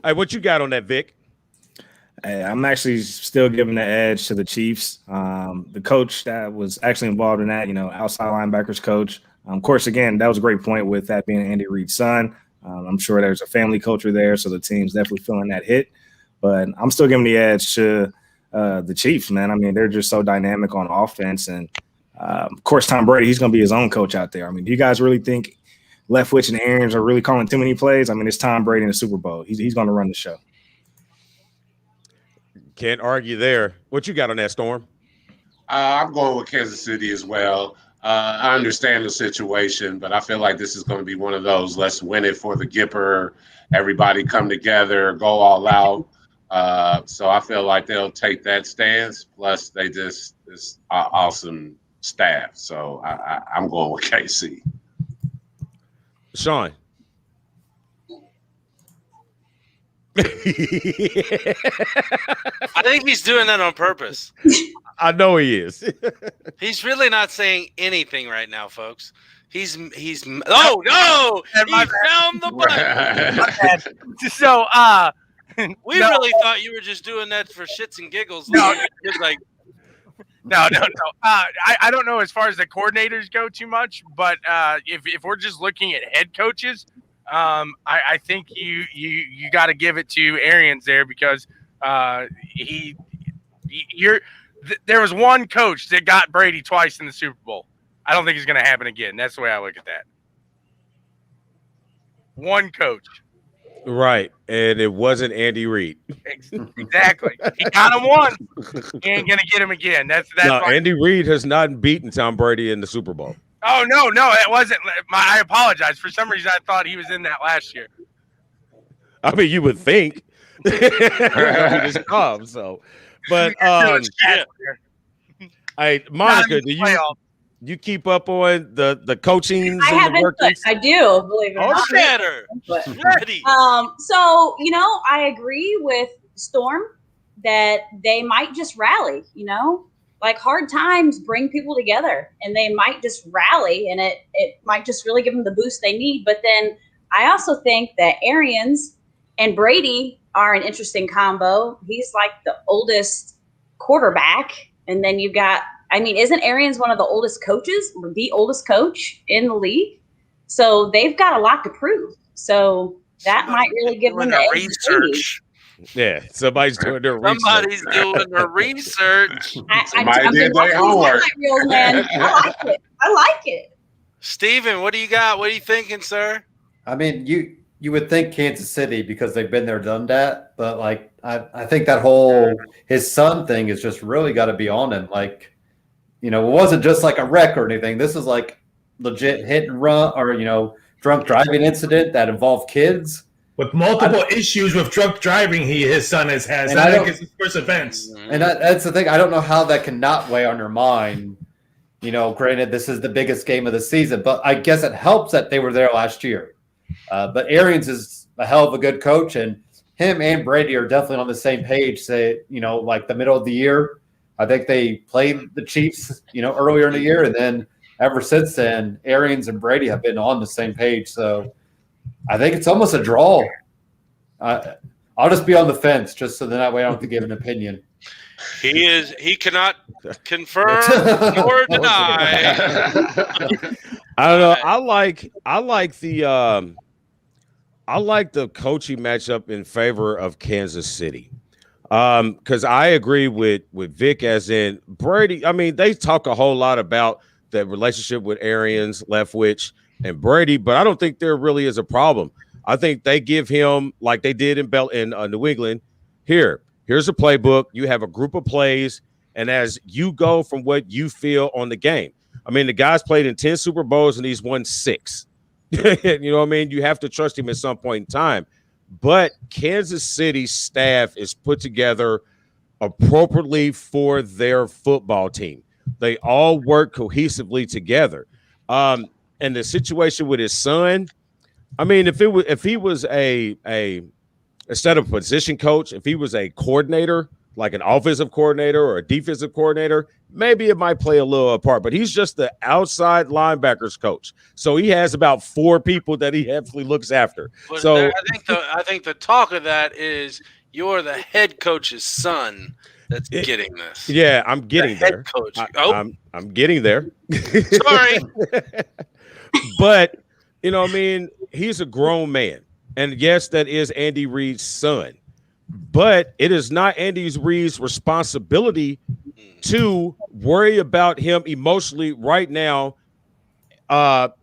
Hey, what you got on that, Vic? Hey, I'm actually still giving the edge to the Chiefs. The coach that was actually involved in that, outside linebackers coach. Of course, again, that was a great point with that being Andy Reid's son. I'm sure there's a family culture there, so the team's definitely feeling that hit. But I'm still giving the edge to the Chiefs, man. I mean, they're just so dynamic on offense. And, of course, Tom Brady, he's going to be his own coach out there. I mean, do you guys really think Leftwich and Arians are really calling too many plays? I mean, it's Tom Brady in the Super Bowl. He's going to run the show. Can't argue there. What you got on that, Storm? I'm going with Kansas City as well. I understand the situation, but I feel like this is going to be one of those, let's win it for the Gipper, everybody come together, go all out. So I feel like they'll take that stance. Plus, they just this awesome staff. So I'm going with KC. Shawn. I think he's doing that on purpose. I know he is. He's really not saying anything right now, folks. He's oh no! He found the button. So We really thought you were just doing that for shits and giggles. No. It's like No. I don't know as far as the coordinators go too much, but if we're just looking at head coaches, I think you got to give it to Arians there because there was one coach that got Brady twice in the Super Bowl. I don't think it's going to happen again. That's the way I look at that. One coach. Right. And it wasn't Andy Reid. Exactly. He got him once. He ain't going to get him again. That's No, why. Andy Reid has not beaten Tom Brady in the Super Bowl. Oh, no, it wasn't. I apologize. For some reason, I thought he was in that last year. I mean, you would think. His job, so. But, hey, Monica, you keep up on the coachings I and haven't, the workings? I do, believe it or not. Better. But, Ready. so, I agree with Storm that they might just rally, like hard times bring people together and they might just rally and it might just really give them the boost they need. But then I also think that Arians and Brady are an interesting combo. He's like the oldest quarterback. And then you've got, isn't Arians one of the oldest coaches, or the oldest coach in the league? So they've got a lot to prove. So that might really give them the research. Yeah, somebody's doing their research. Somebody's doing their research. Somebody did their homework. I like it. Steven, what do you got? What are you thinking, sir? You would think Kansas City because they've been there, done that. But I think that whole his son thing is just really got to be on him. It wasn't just like a wreck or anything. This is like legit hit and run or, drunk driving incident that involved kids. With multiple issues with drunk driving, his son has. I think it's his first offense. And that's the thing. I don't know how that can not weigh on your mind. Granted, this is the biggest game of the season, but I guess it helps that they were there last year. But Arians is a hell of a good coach, and him and Brady are definitely on the same page. Say, like the middle of the year, I think they played the Chiefs, earlier in the year, and then ever since then, Arians and Brady have been on the same page. So I think it's almost a draw. I'll just be on the fence, just so that way I don't have to give an opinion. He cannot confirm or deny. I don't know. I like the coaching matchup in favor of Kansas City. Because I agree with Vic, as in Brady. They talk a whole lot about the relationship with Arians, Leftwich, and Brady, but I don't think there really is a problem. I think they give him, like they did in New England, here's a playbook. You have a group of plays, and as you go from what you feel on the game. The guy's played in 10 Super Bowls and he's won 6. You know what I mean? You have to trust him at some point in time. But Kansas City staff is put together appropriately for their football team. They all work cohesively together. And the situation with his son, if he was a instead of a position coach, if he was a coordinator, like an offensive coordinator or a defensive coordinator, maybe it might play a little part. But he's just the outside linebackers coach, so he has about 4 people that he heavily looks after. But so I think the talk of that is you're the head coach's son that's getting this. Yeah, I'm getting there. Head coach. I'm getting there. Sorry. But he's a grown man, and yes, that is Andy Reid's son. But it is not Andy Reid's responsibility to worry about him emotionally right now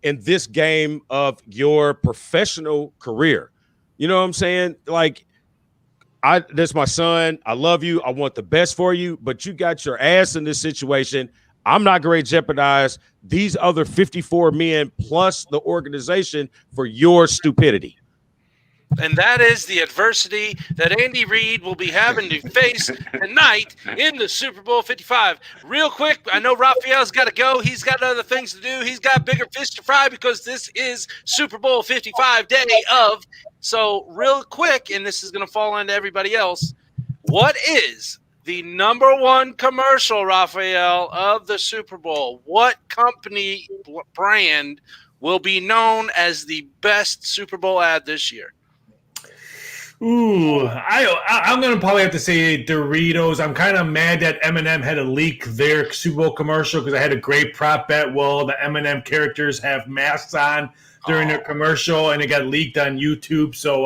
in this game of your professional career. You know what I'm saying? That's my son. I love you. I want the best for you, but you got your ass in this situation. I'm not going to jeopardize these other 54 men plus the organization for your stupidity. And that is the adversity that Andy Reid will be having to face tonight in the Super Bowl 55. Real quick, I know Raphael's got to go. He's got other things to do. He's got bigger fish to fry because this is Super Bowl 55 day of. So real quick, and this is going to fall into everybody else, what is the number one commercial, Raphael, of the Super Bowl? What company brand will be known as the best Super Bowl ad this year? Ooh, I'm gonna probably have to say Doritos. I'm kind of mad that M&M had to leak their Super Bowl commercial because I had a great prop bet. Well, the M&M characters have masks on during their commercial, and it got leaked on YouTube. So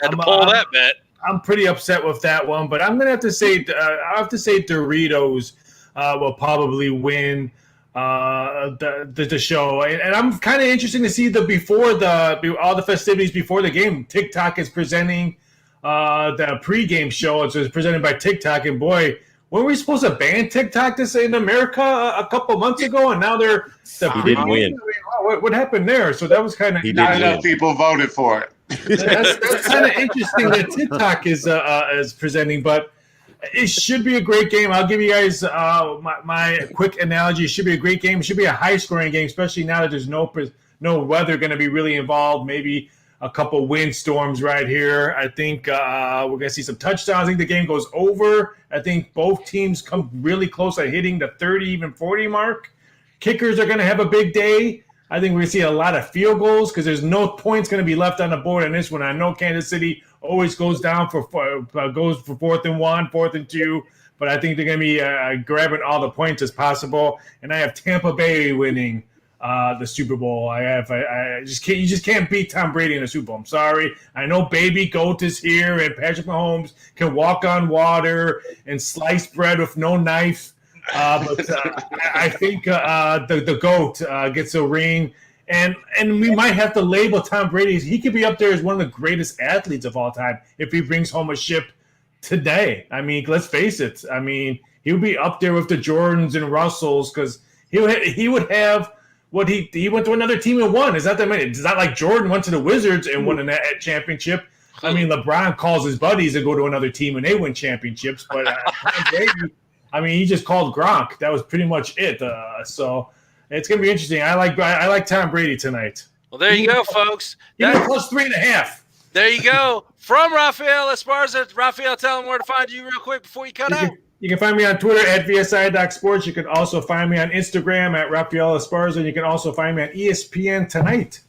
had to pull that bet. I'm pretty upset with that one, but I'm gonna have to say Doritos will probably win the show, and I'm kind of interested to see all the festivities before the game. TikTok is presenting the pregame show. It's presented by TikTok, and boy, weren't we supposed to ban TikTok in America a couple months ago, and now they're He didn't win. What happened there? So that was kind of Not enough people voted for it. that's kind of interesting that TikTok is presenting, but it should be a great game. I'll give you guys my quick analogy. It should be a great game. It should be a high-scoring game, especially now that there's no weather going to be really involved. Maybe a couple windstorms right here. I think we're going to see some touchdowns. I think the game goes over. I think both teams come really close at hitting the 30, even 40 mark. Kickers are going to have a big day. I think we're going to see a lot of field goals because there's no points going to be left on the board on this one. I know Kansas City always goes down for 4th and 1, 4th and 2, but I think they're going to be grabbing all the points as possible. And I have Tampa Bay winning the Super Bowl. You just can't beat Tom Brady in the Super Bowl. I'm sorry. I know Baby Goat is here and Patrick Mahomes can walk on water and slice bread with no knife. But I think the GOAT gets a ring. And we might have to label Tom Brady. He could be up there as one of the greatest athletes of all time if he brings home a ship today. I mean, let's face it. I mean, he would be up there with the Jordans and Russells because he would have what he went to another team and won. It's not like Jordan went to the Wizards and won a championship. I mean, LeBron calls his buddies and go to another team and they win championships. But Tom Brady, I mean, he just called Gronk. That was pretty much it. So it's gonna be interesting. I like Tom Brady tonight. Well, there you go, folks. Plus 3.5. There you go. From Rafael Esparza. Rafael, tell them where to find you real quick before you cut out. You can find me on Twitter at VSI.sports. You can also find me on Instagram at Rafael Esparza. And you can also find me on ESPN Tonight.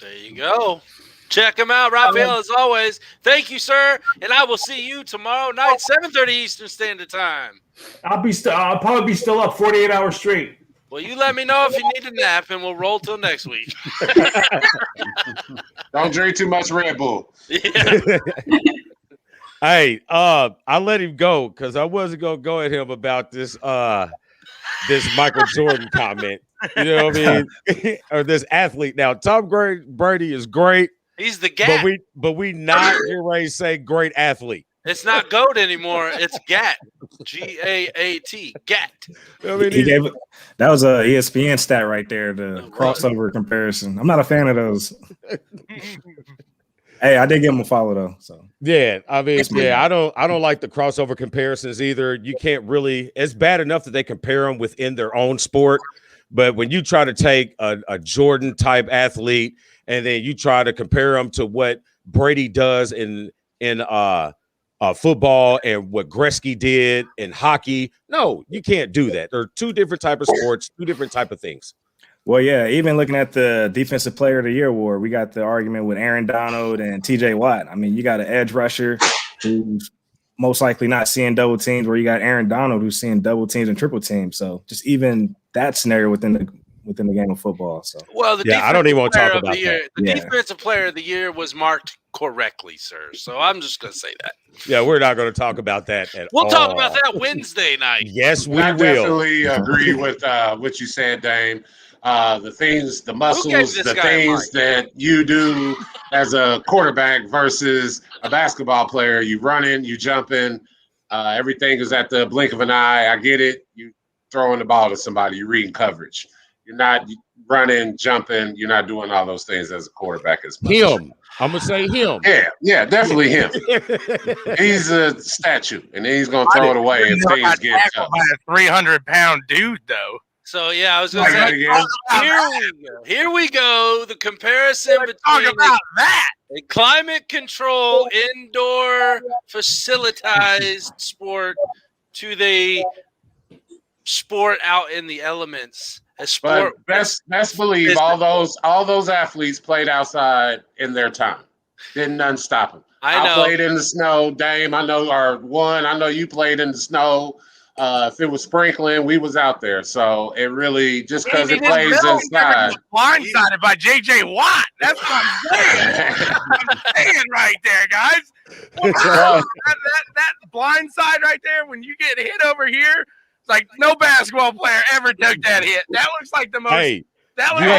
There you go. Check him out, Rafael, as always. Thank you, sir. And I will see you tomorrow night, 7:30 Eastern Standard Time. I'll probably be still up 48 hours straight. Well, you let me know if you need a nap, and we'll roll till next week. Don't drink too much Red Bull. Yeah. Hey, I let him go because I wasn't gonna go at him about this Michael Jordan comment. You know what I mean? Or this athlete. Now, Tom Brady is great. He's the GAT. But we not getting ready to say great athlete. It's not GOAT anymore. It's GAT. GAAT. GAT. I mean, that was a ESPN stat right there, the crossover comparison. I'm not a fan of those. Hey, I did give him a follow though. So yeah, I mean, I don't like the crossover comparisons either. You can't really. It's bad enough that they compare them within their own sport, but when you try to take a Jordan type athlete and then you try to compare them to what Brady does in football and what Gretzky did in hockey, no, you can't do that. They're two different type of sports, two different type of things. Well, yeah, even looking at the Defensive Player of the Year award, we got the argument with Aaron Donald and TJ Watt. I mean, you got an edge rusher who's most likely not seeing double teams, where you got Aaron Donald who's seeing double teams and triple teams. So just even that scenario within the game of football. So well, I don't even want to talk about that. The Defensive Player of the Year was marked correctly, sir. So I'm just going to say that. Yeah, we're not going to talk about that at all. We'll talk about that Wednesday night. Yes, we will. I definitely agree with what you said, Dame. The things, the muscles, the things that you do as a quarterback versus a basketball player. You running, you jumping, everything is at the blink of an eye. I get it. You throwing the ball to somebody, you're reading coverage. You're not running, jumping. You're not doing all those things as a quarterback as much. Him. I'm going to say him. Yeah, definitely him. He's a statue, and he's going to throw it away if things get tough. By a 300-pound dude, though. So, yeah, I was going to say, here we go. The comparison between a climate control indoor facilitized sport to the sport out in the elements. A sport. But best believe all those athletes played outside in their time. Didn't none stop them. I know. played in the snow. Dame, I know, I know you played in the snow. If it was sprinkling, we was out there. So it really, just because it plays inside. Blindsided by J.J. Watt. That's what I'm saying. I'm saying right there, guys. that blind side right there, when you get hit over here, it's like no basketball player ever took that hit. That looks like the most. Hey, that looks you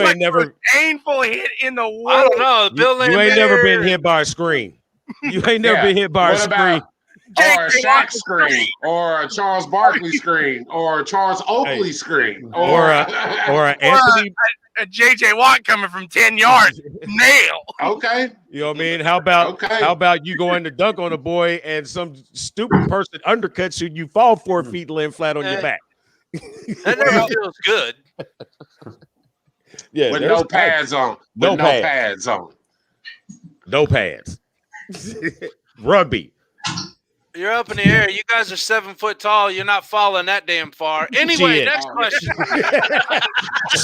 like ain't never the most painful hit in the world. I don't know. You ain't never been hit by a screen. You ain't never been hit by a screen. Or a Shaq screen, or a Charles Barkley screen, or a Charles Oakley screen, or a Anthony, a J.J. Watt coming from 10 yards, nail. Okay, you know what I mean? How about you going to dunk on a boy and some stupid person undercuts you, you fall 4 feet, laying flat on your back. That never feels good. Yeah, with no pads on. No pads on. No pads. Rugby. You're up in the air. You guys are 7 foot tall. You're not falling that damn far. Anyway, next question.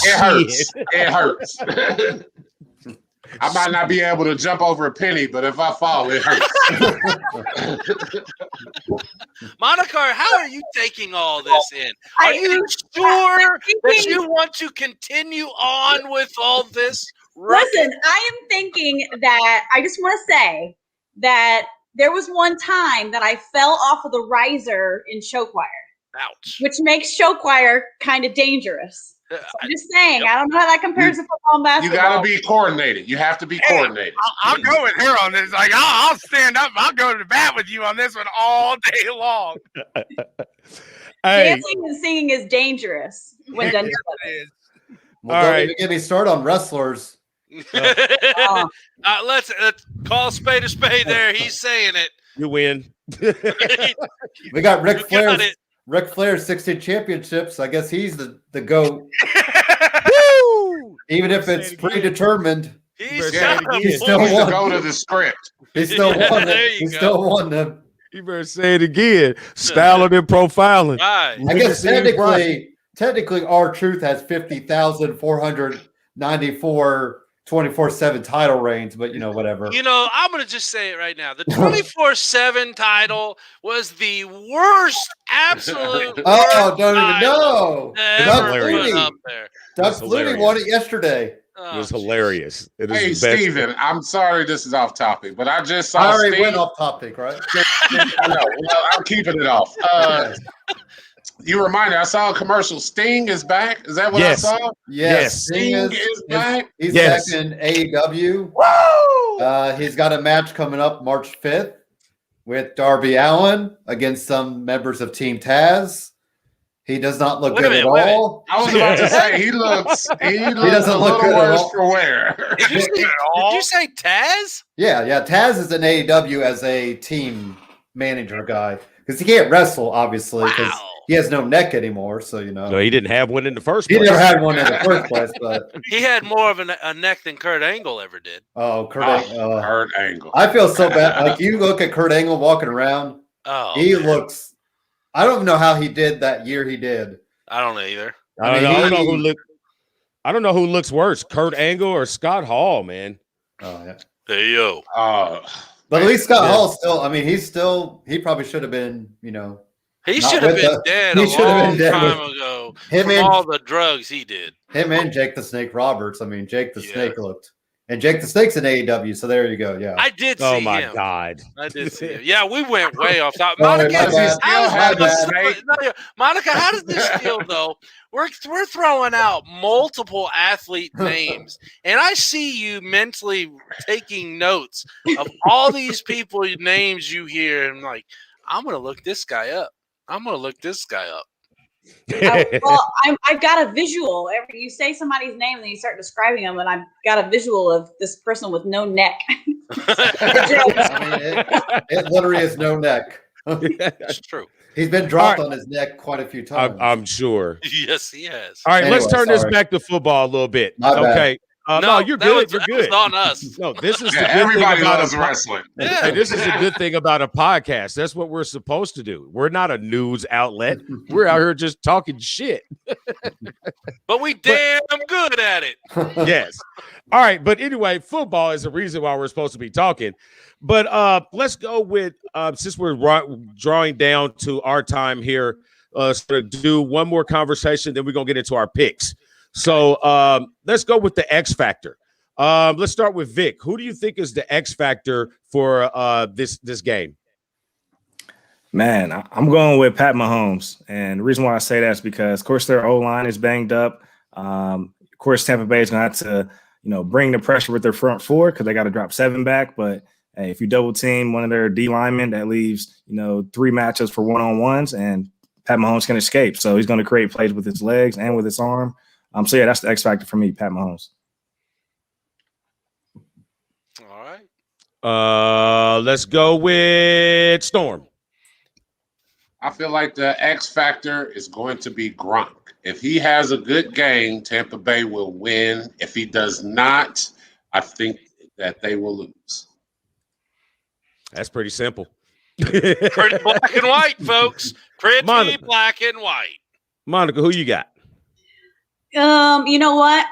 It hurts. It hurts. I might not be able to jump over a penny, but if I fall, it hurts. Monica, how are you taking all this in? Are you sure that you want to continue on with all this? Listen, I am thinking that I just want to say that there was one time that I fell off of the riser in show choir. Ouch. Which makes show choir kind of dangerous. So I'm just saying, I don't know how that compares to football and basketball. You got to be coordinated. You have to be coordinated. I'll go with her on this. Like, I'll stand up. I'll go to the bat with you on this one all day long. Dancing and singing is dangerous when done together. Well, don't even get me started on wrestlers. Let's call a spade there. He's saying it. You win. We got Ric Flair's 16 championships. I guess he's the GOAT. Even if it's predetermined. He still won. Go to the script. He still won it. He still won them. You better say it again. Styling and profiling. Right. I guess technically R-Truth has 50,494 24/7 title reigns, but whatever. I'm going to just say it right now. The 24/7 title was the worst, absolute don't even know. Doug Flutie won it yesterday. It was hilarious. Hey, Steven, I'm sorry this is off topic, but I just saw I already went off topic, right? I know. Well, I'm keeping it off. You reminded, I saw a commercial. Sting is back. Is that what I saw? Yes. Sting is back. He's back in AEW. Woo! He's got a match coming up March 5th with Darby Allin against some members of Team Taz. He does not look good at all. I was about to say he looks doesn't a look little good at worse all. for wear. Did you say Taz? Yeah. Taz is in AEW as a team manager guy because he can't wrestle, obviously, because he has no neck anymore. So No, he didn't have one in the first place. He never had one in the first place, but he had more of a neck than Kurt Angle ever did. Oh, Kurt Angle. I feel so bad. Like you look at Kurt Angle walking around. He looks. I don't know how he did that year. He did. I don't know either. I don't know who looks worse, Kurt Angle or Scott Hall, man. Oh yeah. Hey yo. But at least Scott Hall still. I mean, he probably should have been. He should have been dead a long time ago from all the drugs he did. Him and Jake the Snake Roberts. I mean, Jake the Snake looked. And Jake the Snake's in AEW, so there you go. Yeah, I did see him. Oh my God, I did see him. Yeah, we went way off top. Monica, how does this feel though? We're throwing out multiple athlete names, and I see you mentally taking notes of all these people's names you hear, and like, I'm gonna look this guy up. Well, I've got a visual. You say somebody's name, and then you start describing them, and I've got a visual of this person with no neck. It literally is no neck. It's true. He's been dropped on his neck quite a few times. I'm sure. Yes, he has. All right, let's turn this back to football a little bit. Okay. No, you're good. You're good. That was on us. No, this is the Yeah, good everybody thing about loves wrestling. Hey, this is a good thing about a podcast. That's what we're supposed to do. We're not a news outlet. We're out here just talking shit. But we damn good at it. Yes. All right. But anyway, football is the reason why we're supposed to be talking. But let's go with since we're drawing down to our time here, to do one more conversation, then we're gonna get into our picks. So let's go with the X factor. Let's start with Vic. Who do you think is the X factor for this game? Man, I'm going with Pat Mahomes. And the reason why I say that is because, of course, their O-line is banged up. Of course, Tampa Bay is going to have to, bring the pressure with their front four because they got to drop 7 back. But hey, if you double team one of their D linemen, that leaves, 3 matchups for one-on-ones, and Pat Mahomes can escape. So he's going to create plays with his legs and with his arm. So, yeah, that's the X factor for me, Pat Mahomes. All right. Let's go with Storm. I feel like the X factor is going to be Gronk. If he has a good game, Tampa Bay will win. If he does not, I think that they will lose. That's pretty simple. Pretty black and white, folks. Pretty black and white. Monica, who you got? You know what?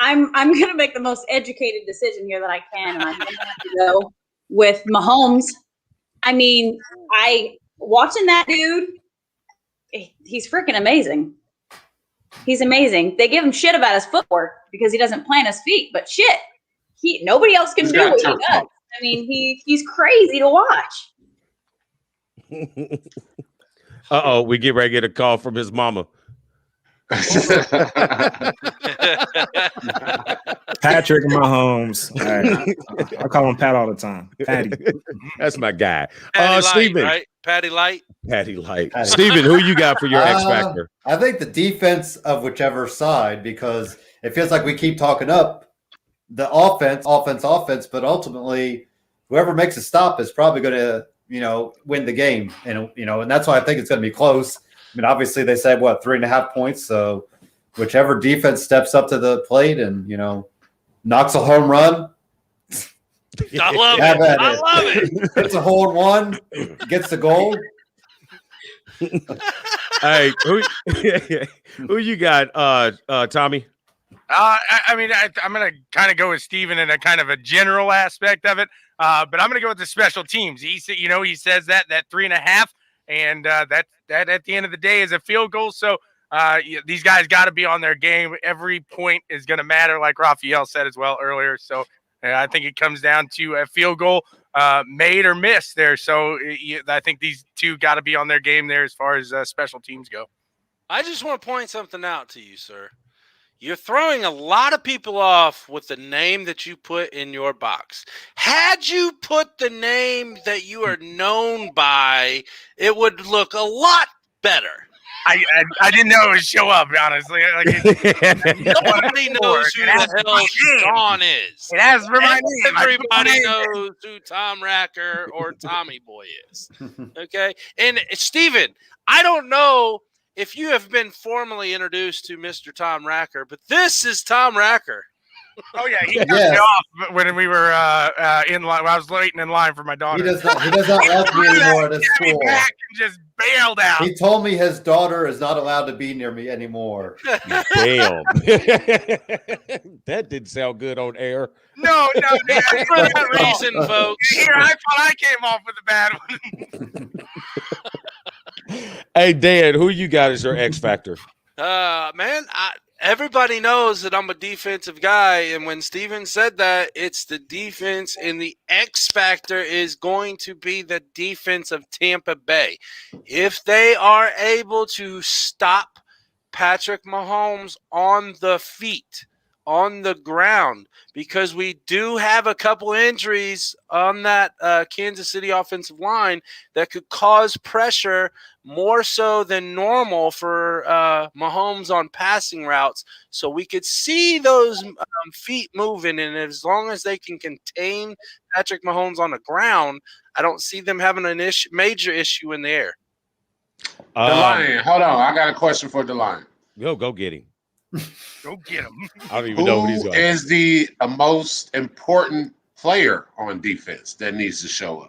I'm gonna make the most educated decision here that I can, and I'm gonna have to go with Mahomes. I mean, watching that dude, he's freaking amazing. He's amazing. They give him shit about his footwork because he doesn't plant his feet, but shit, nobody else can do what he does. I mean, he's crazy to watch. We get ready to get a call from his mama. Patrick Mahomes. Right. I call him Pat all the time. Patty. That's my guy. Patty Steven. Light, right? Patty Light. Patty Light. Steven, who you got for your X factor? I think the defense of whichever side, because it feels like we keep talking up the offense, but ultimately whoever makes a stop is probably going to, win the game. And, and that's why I think it's going to be close. I mean, obviously they said 3.5 points. So whichever defense steps up to the plate and, knocks a home run. I love it. I love it. Hits a hole in one, gets the goal. Hey, who you got, Tommy? I'm going to kind of go with Steven in a kind of a general aspect of it. But I'm going to go with the special teams. He says that 3.5, and that at the end of the day is a field goal. So these guys got to be on their game. Every point is going to matter, like Raphael said as well earlier. So I think it comes down to a field goal made or missed there. So I think these two got to be on their game there as far as special teams go. I just want to point something out to you, sir. You're throwing a lot of people off with the name that you put in your box. Had you put the name that you are known by, it would look a lot better. I didn't know it would show up, honestly. Nobody knows who the hell Shawn is. It has for my name. Everybody knows who Tom Racker or Tommy Boy is. Okay? And Steven, I don't know if you have been formally introduced to Mr. Tom Racker, but this is Tom Racker. Oh yeah, he cut me off when we were in line. When I was waiting in line for my daughter. He does not like me anymore at his school. Back and just bailed out. He told me his daughter is not allowed to be near me anymore. Damn. That didn't sound good on air. No. For that reason, folks. Here, I thought I came off with a bad one. Hey, Dan, who you got as your X factor? Man, everybody knows that I'm a defensive guy, and when Steven said that, it's the defense, and the X factor is going to be the defense of Tampa Bay. If they are able to stop Patrick Mahomes on the feet, on the ground, because we do have a couple injuries on that Kansas City offensive line that could cause pressure more so than normal for Mahomes on passing routes. So we could see those feet moving, and as long as they can contain Patrick Mahomes on the ground, I don't see them having an major issue in the air. DeLion, hold on. I got a question for DeLion. Go get him. Go get him. I don't even know what he's Who going. is the most important player on defense that needs to show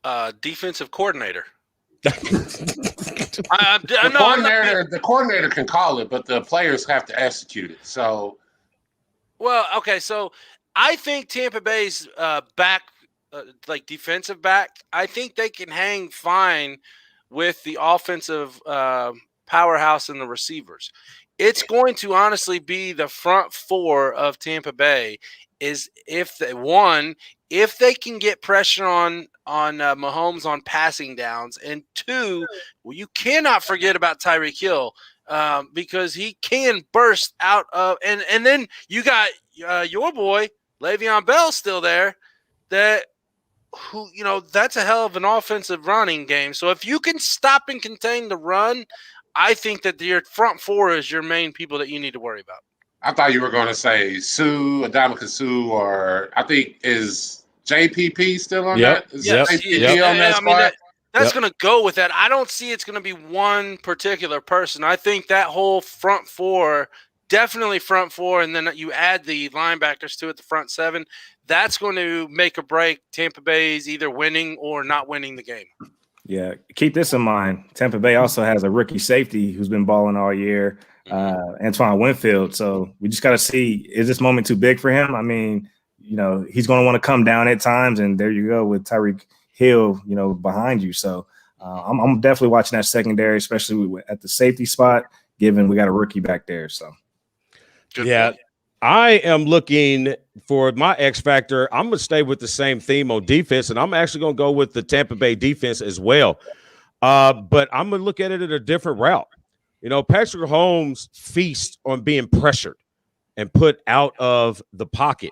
up? Defensive coordinator. The coordinator can call it, but the players have to execute it. So, well, okay. So I think Tampa Bay's back, like defensive back, I think they can hang fine with the offensive powerhouse and the receivers. It's going to honestly be the front four of Tampa Bay. Is if they can get pressure on Mahomes on passing downs, and two, well, you cannot forget about Tyreek Hill because he can burst out of, and then you got your boy Le'Veon Bell still there. That's a hell of an offensive running game. So if you can stop and contain the run, I think that your front four is your main people that you need to worry about. I thought you were going to say Ndamukong Suh, or I think is JPP still on that? Is JPP on that spot? That's going to go with that. I don't see it's going to be one particular person. I think that whole front four, definitely front four, and then you add the linebackers to it, the front seven. That's going to make or break Tampa Bay's either winning or not winning the game. Yeah, keep this in mind. Tampa Bay also has a rookie safety who's been balling all year, Antoine Winfield. So we just got to see, is this moment too big for him? I mean, he's going to want to come down at times, and there you go with Tyreek Hill, behind you. So I'm definitely watching that secondary, especially at the safety spot, given we got a rookie back there. So, Good point. I am looking for my X factor. I'm going to stay with the same theme on defense, and I'm actually going to go with the Tampa Bay defense as well. But I'm going to look at it at a different route. Patrick Mahomes feasts on being pressured and put out of the pocket.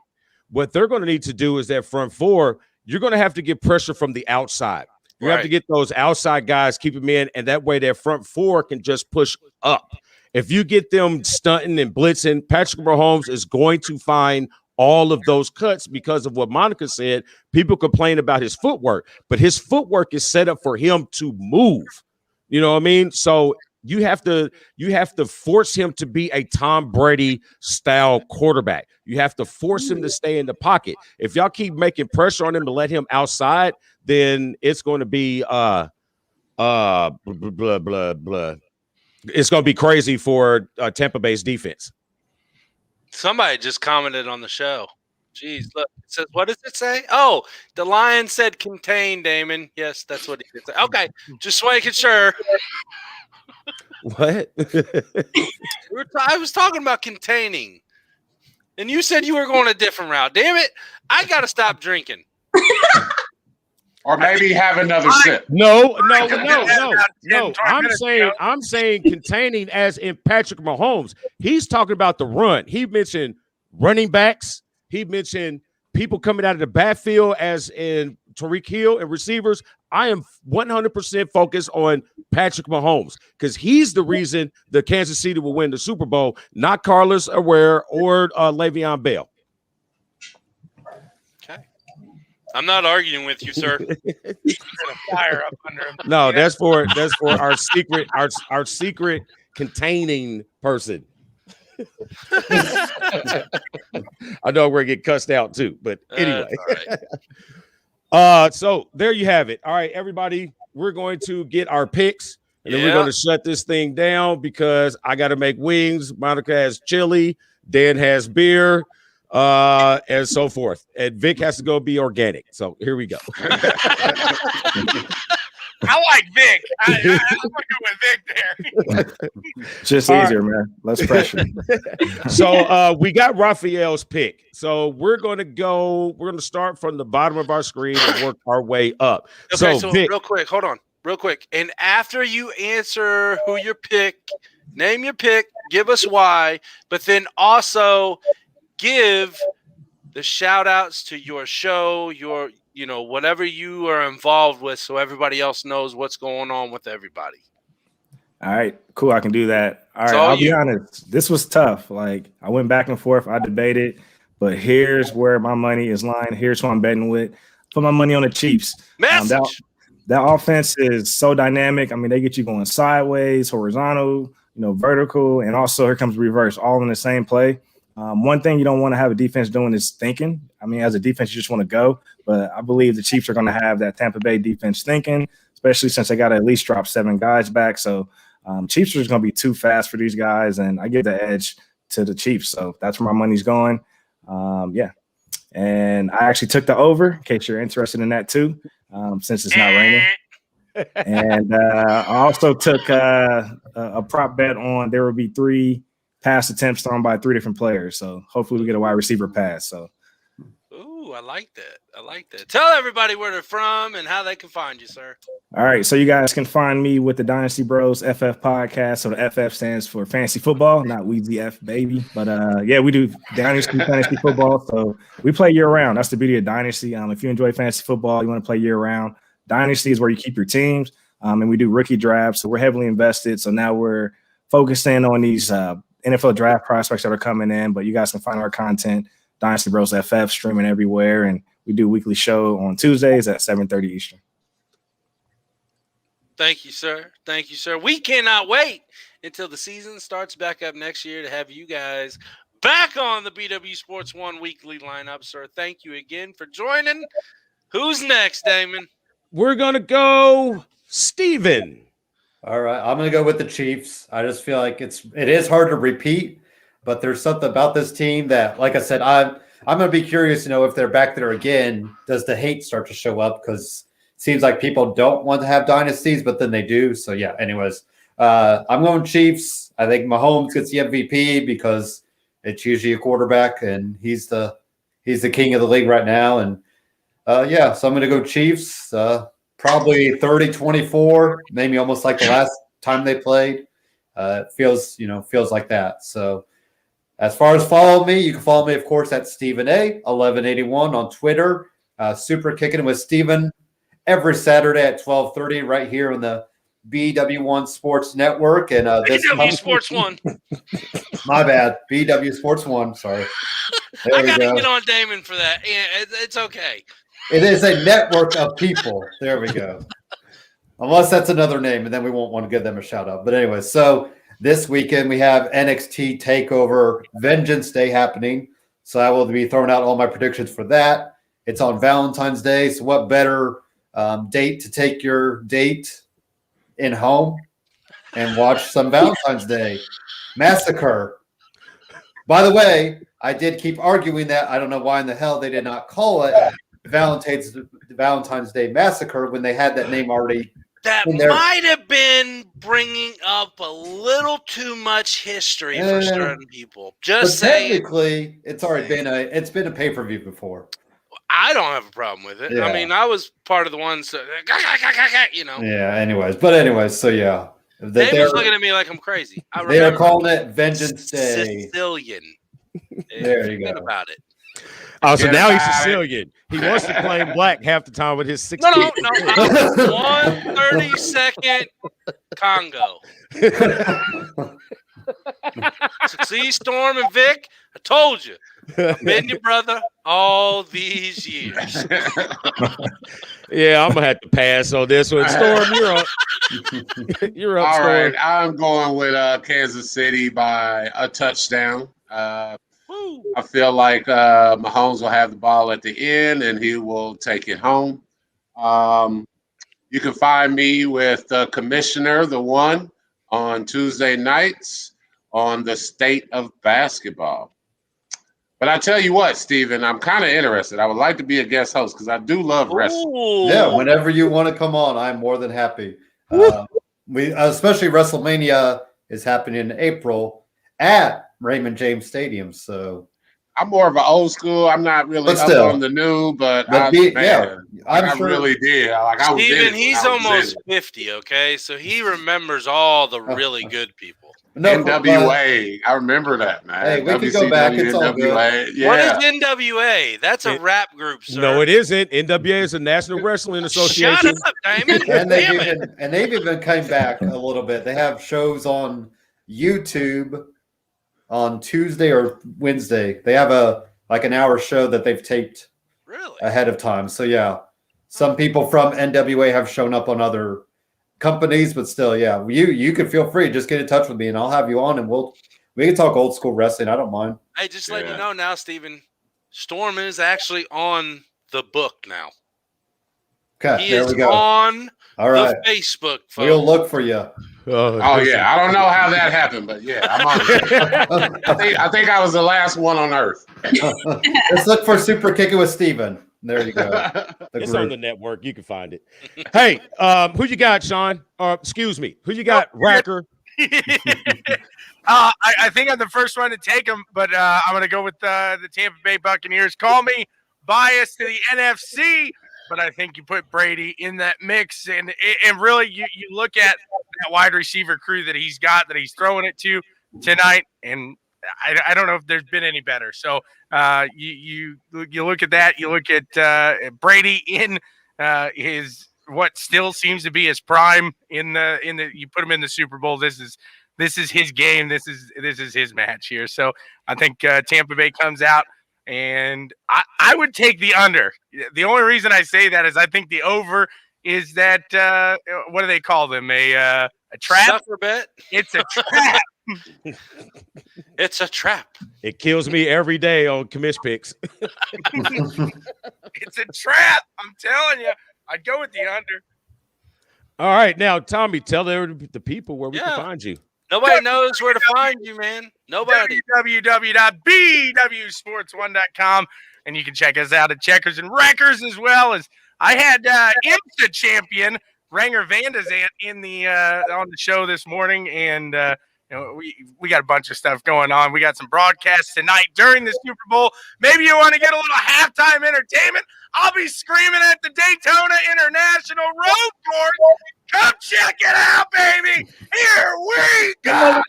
What they're going to need to do is that front four, you're going to have to get pressure from the outside. You have to get those outside guys, keep them in, and that way their front four can just push up. If you get them stunting and blitzing, Patrick Mahomes is going to find all of those cuts because of what Monica said. People complain about his footwork, but his footwork is set up for him to move. You know what I mean? So you have to force him to be a Tom Brady style quarterback. You have to force him to stay in the pocket. If y'all keep making pressure on him to let him outside, then it's going to be blah, blah, blah. It's going to be crazy for Tampa Bay's defense. Somebody just commented on the show. Jeez, look, it says, what does it say? Oh, the Lion said contain, Damon. Yes, that's what he did say. Okay, just making sure. What? I was talking about containing, and you said you were going a different route. Damn it, I got to stop drinking. Or maybe have another sip. No. I'm saying containing as in Patrick Mahomes. He's talking about the run. He mentioned running backs. He mentioned people coming out of the backfield as in Tyreek Hill and receivers. I am 100% focused on Patrick Mahomes because he's the reason the Kansas City will win the Super Bowl, not Carlos Herrera or Le'Veon Bell. I'm not arguing with you, sir. Fire up under him. No, that's for our secret containing person. I know we're gonna get cussed out too, but anyway. So there you have it. All right, everybody, we're going to get our picks, and then we're going to shut this thing down because I got to make wings. Monica has chili, Dan has beer. And so forth. And Vic has to go be organic. So here we go. I like Vic. I'm going to go with Vic there. Just easier, man. Less pressure. So we got Raphael's pick. So we're going to start from the bottom of our screen and work our way up. Okay, so Vic, real quick, hold on. Real quick. And after you answer who your pick, name your pick, give us why, but then also give the shout outs to your show, your, whatever you are involved with, so everybody else knows what's going on with everybody. All right, cool. I can do that. All right, I'll be honest. This was tough. Like, I went back and forth. I debated, but here's where my money is lying. Here's who I'm betting with. Put my money on the Chiefs. Message. That offense is so dynamic. I mean, they get you going sideways, horizontal, vertical, and also here comes reverse, all in the same play. One thing you don't want to have a defense doing is thinking. I mean, as a defense, you just want to go. But I believe the Chiefs are going to have that Tampa Bay defense thinking, especially since they got to at least drop 7 guys back. So Chiefs are just going to be too fast for these guys, and I give the edge to the Chiefs. So that's where my money's going. Yeah. And I actually took the over, in case you're interested in that too, since it's not raining. And I also took a prop bet on there will be 3 pass attempts thrown by 3 different players. So hopefully we get a wide receiver pass. So, ooh, I like that. I like that. Tell everybody where they're from and how they can find you, sir. All right. So you guys can find me with the Dynasty Bros FF podcast. So the FF stands for fantasy football, not Weezy F baby. But yeah, we do Dynasty fantasy football. So we play year round. That's the beauty of Dynasty. If you enjoy fantasy football, you want to play year round. Dynasty is where you keep your teams. And we do rookie drafts. So we're heavily invested. So now we're focusing on these NFL draft prospects that are coming in. But you guys can find our content, Dynasty Bros FF, streaming everywhere. And we do a weekly show on Tuesdays at 7:30 Eastern. Thank you, sir. Thank you, sir. We cannot wait until the season starts back up next year to have you guys back on the BW Sports 1 weekly lineup, sir. Thank you again for joining. Who's next, Damon? We're going to go Steven. All right, I'm going to go with the Chiefs. I just feel like it is hard to repeat, but there's something about this team that, like I said, I'm going to be curious to know if they're back there again. Does the hate start to show up? Because it seems like people don't want to have dynasties, but then they do. So, yeah, anyways, I'm going Chiefs. I think Mahomes gets the MVP because it's usually a quarterback, and he's the king of the league right now. And, yeah, so I'm going to go Chiefs. Probably 30-24, maybe almost like the last time they played. It feels like that. So as far as follow me, you can follow me, of course, at Stephen A. 1181 on Twitter. Super Kicking with Stephen every Saturday at 12:30 right here on the BW1 Sports Network. And BW Sports 1. My bad. BW Sports 1. Sorry. I got to get on Damon for that. Yeah, it's okay. It is a network of people. There we go. Unless that's another name, and then we won't want to give them a shout out. But anyway, so this weekend we have NXT TakeOver Vengeance Day happening. So I will be throwing out all my predictions for that. It's on Valentine's Day. So what better date to take your date in home and watch some Valentine's Day Massacre. By the way, I did keep arguing that. I don't know why in the hell they did not call it Valentine's Day Massacre when they had that name already. That might have been bringing up a little too much history for certain people. Just saying. Technically, it's already been a pay-per-view before. I don't have a problem with it. Yeah. I mean, I was part of the ones that, Yeah. Anyways, so yeah. David's looking at me like I'm crazy. They are calling it Vengeance Day. Sicilian. There you go. About it. Oh, so now he's Sicilian. He wants to claim black half the time with his 16. No. 1/32 Congo. See, Storm and Vic, I told you. I've been your brother all these years. Yeah, I'm going to have to pass on this one. Storm, you're up. You're up, all Storm. Right, I'm going with Kansas City by a touchdown. I feel like Mahomes will have the ball at the end, and he will take it home. You can find me with the Commissioner, the One, on Tuesday nights on the State of Basketball. But I tell you what, Steven, I'm kind of interested. I would like to be a guest host because I do love wrestling. Yeah, whenever you want to come on, I'm more than happy. We especially WrestleMania is happening in April at Raymond James Stadium. So I'm more of an old school. I'm not really up on the new, but I really did. Like, I was Steven, he's almost 50, okay? So he remembers all the really good people. NWA. I remember that, man. Hey, we can go back. It's all good. Yeah. What is NWA? That's a rap group, sir. No, it isn't. NWA is a National Wrestling Association. Shut up, Damon. and they've even come back a little bit. They have shows on YouTube on Tuesday or Wednesday. They have an hour show that they've taped ahead of time. So yeah, some people from NWA have shown up on other companies, but still, yeah. You can feel free. Just get in touch with me, and I'll have you on, and we can talk old school wrestling. I don't mind. Hey, just letting you know now, Steven, Storm is actually on the book now. Okay, He there is we go. on All right. the Facebook, folks. We'll look for you. Oh yeah, I don't know how that happened, but yeah, I'm on it. I think I was the last one on earth. Let's look for Super Kicking with Steven. There you go. It's on the network. You can find it. Hey, who you got, Sean? Excuse me. Who you got, Racker? I think I'm the first one to take him, but I'm going to go with the Tampa Bay Buccaneers. Call me biased to the NFC, but I think you put Brady in that mix. And really, you look at that wide receiver crew that he's got, that he's throwing it to tonight, and I don't know if there's been any better. So you look at that. You look at Brady in his what still seems to be his prime in the you put him in the Super Bowl. This is his game. This is his match here. So I think Tampa Bay comes out, and I would take the under. The only reason I say that is I think the over is that what do they call them? A trap? Sucker bet? It's a trap. It's a trap. It kills me every day on commish picks. It's a trap. I'm telling you. I'd go with the under. All right. Now, Tommy, tell the people where we can find you. Nobody knows where to find you, man. Nobody. www.BWSPORTS1.com. And you can check us out at Checkers and Wreckers, as well as I had IMSA champion Ranger Van de Zandt on the show this morning, and we got a bunch of stuff going on. We got some broadcasts tonight during the Super Bowl. Maybe you want to get a little halftime entertainment. I'll be screaming at the Daytona International Road Course. Come check it out, baby. Here we go.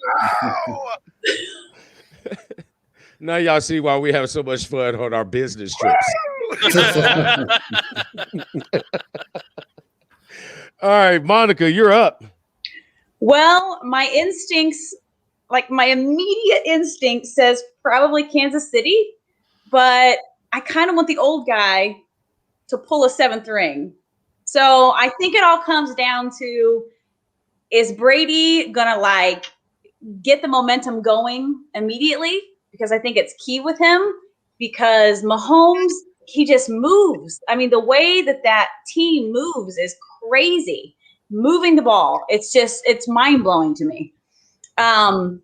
Now y'all see why we have so much fun on our business trips. All right, Monica, you're up. Well, my instincts, like my immediate instinct says probably Kansas City, but I kind of want the old guy to pull a seventh ring. So I think it all comes down to, is Brady going to get the momentum going immediately? Because I think it's key with him, because Mahomes, he just moves. I mean, the way that team moves is crazy. Moving the ball, it's mind blowing to me. So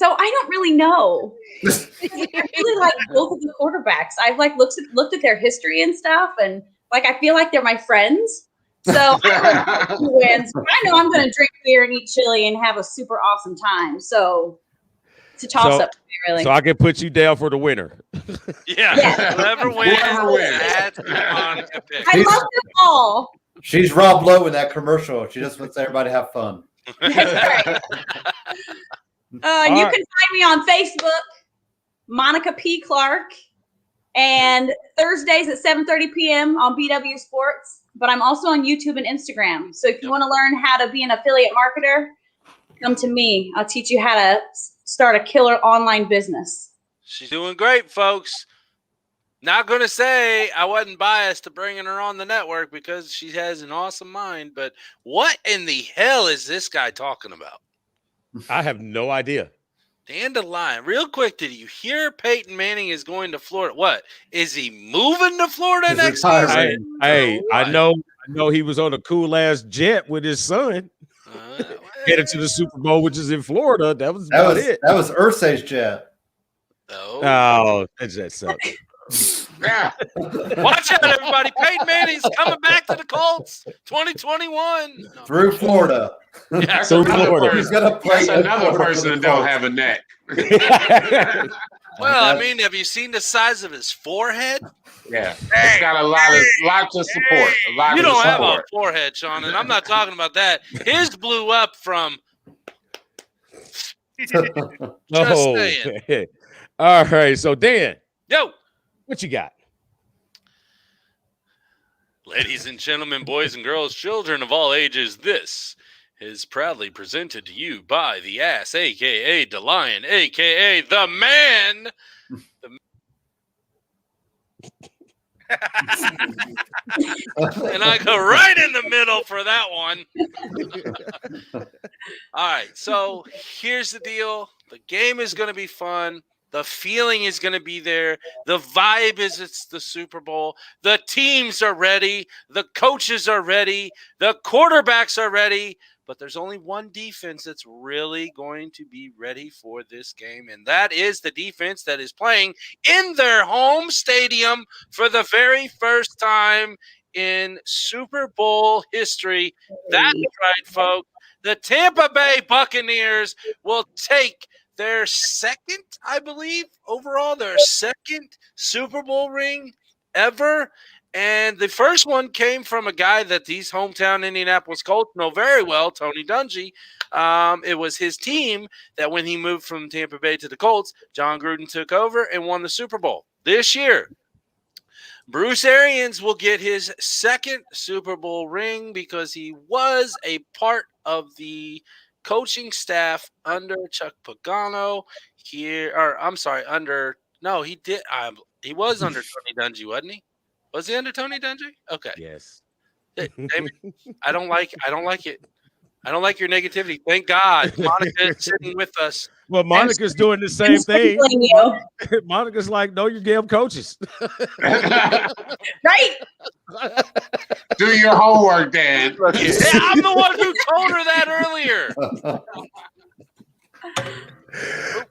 I don't really know. I really like both of the quarterbacks. I've looked at their history and stuff, and I feel like they're my friends. So I don't know who wins. I know I'm going to drink beer and eat chili and have a super awesome time. So it's a toss up to me, really. So I can put you down for the winner. Yeah. Whoever wins. That's I love them all. She's Rob Lowe in that commercial. She just wants everybody to have fun. That's right. You can find me on Facebook, Monica P. Clark, and Thursdays at 7:30 p.m. on BW Sports. But I'm also on YouTube and Instagram. So if you want to learn how to be an affiliate marketer, come to me. I'll teach you how to start a killer online business. She's doing great, folks. Not going to say I wasn't biased to bringing her on the network because she has an awesome mind, but what in the hell is this guy talking about? I have no idea. Dandelion. Real quick, did you hear Peyton Manning is going to Florida? What? Is he moving to Florida next year? Hey, I know he was on a cool-ass jet with his son. Headed to the Super Bowl, which is in Florida. That was it. That was Ursay's jet. Oh, that sucks. Yeah. Watch out, everybody. Peyton Manning's coming back to the Colts 2021. Through Florida. That's Through another Florida. He's gonna play another person that don't have a neck. Well, I mean, have you seen the size of his forehead? Yeah, it's got a lot to support. You don't have a forehead, Sean, and I'm not talking about that. His blew up from. Just saying. All right, so Dan. Yo. What you got? Ladies and gentlemen, boys and girls, children of all ages, this is proudly presented to you by the Ass, a.k.a. the Lion, a.k.a. the Man. And I go right in the middle for that one. All right, so here's the deal. The game is going to be fun. The feeling is going to be there. The vibe is it's the Super Bowl. The teams are ready. The coaches are ready. The quarterbacks are ready. But there's only one defense that's really going to be ready for this game, and that is the defense that is playing in their home stadium for the very first time in Super Bowl history. That's right, folks. The Tampa Bay Buccaneers will take their second, I believe, overall, their second Super Bowl ring ever. And the first one came from a guy that these hometown Indianapolis Colts know very well, Tony Dungy. It was his team that when he moved from Tampa Bay to the Colts, John Gruden took over and won the Super Bowl. This year, Bruce Arians will get his second Super Bowl ring because he was a part of the coaching staff under Chuck Pagano here, or I'm sorry, he was under Tony Dungy, wasn't he? Was he under Tony Dungy? Okay. Yes. David, I don't like it. I don't like your negativity. Thank God Monica is sitting with us. Well, Monica's doing the same thing. Monica's like, know your damn coaches. Right. Do your homework, Dan. Yeah, I'm the one who told her that earlier.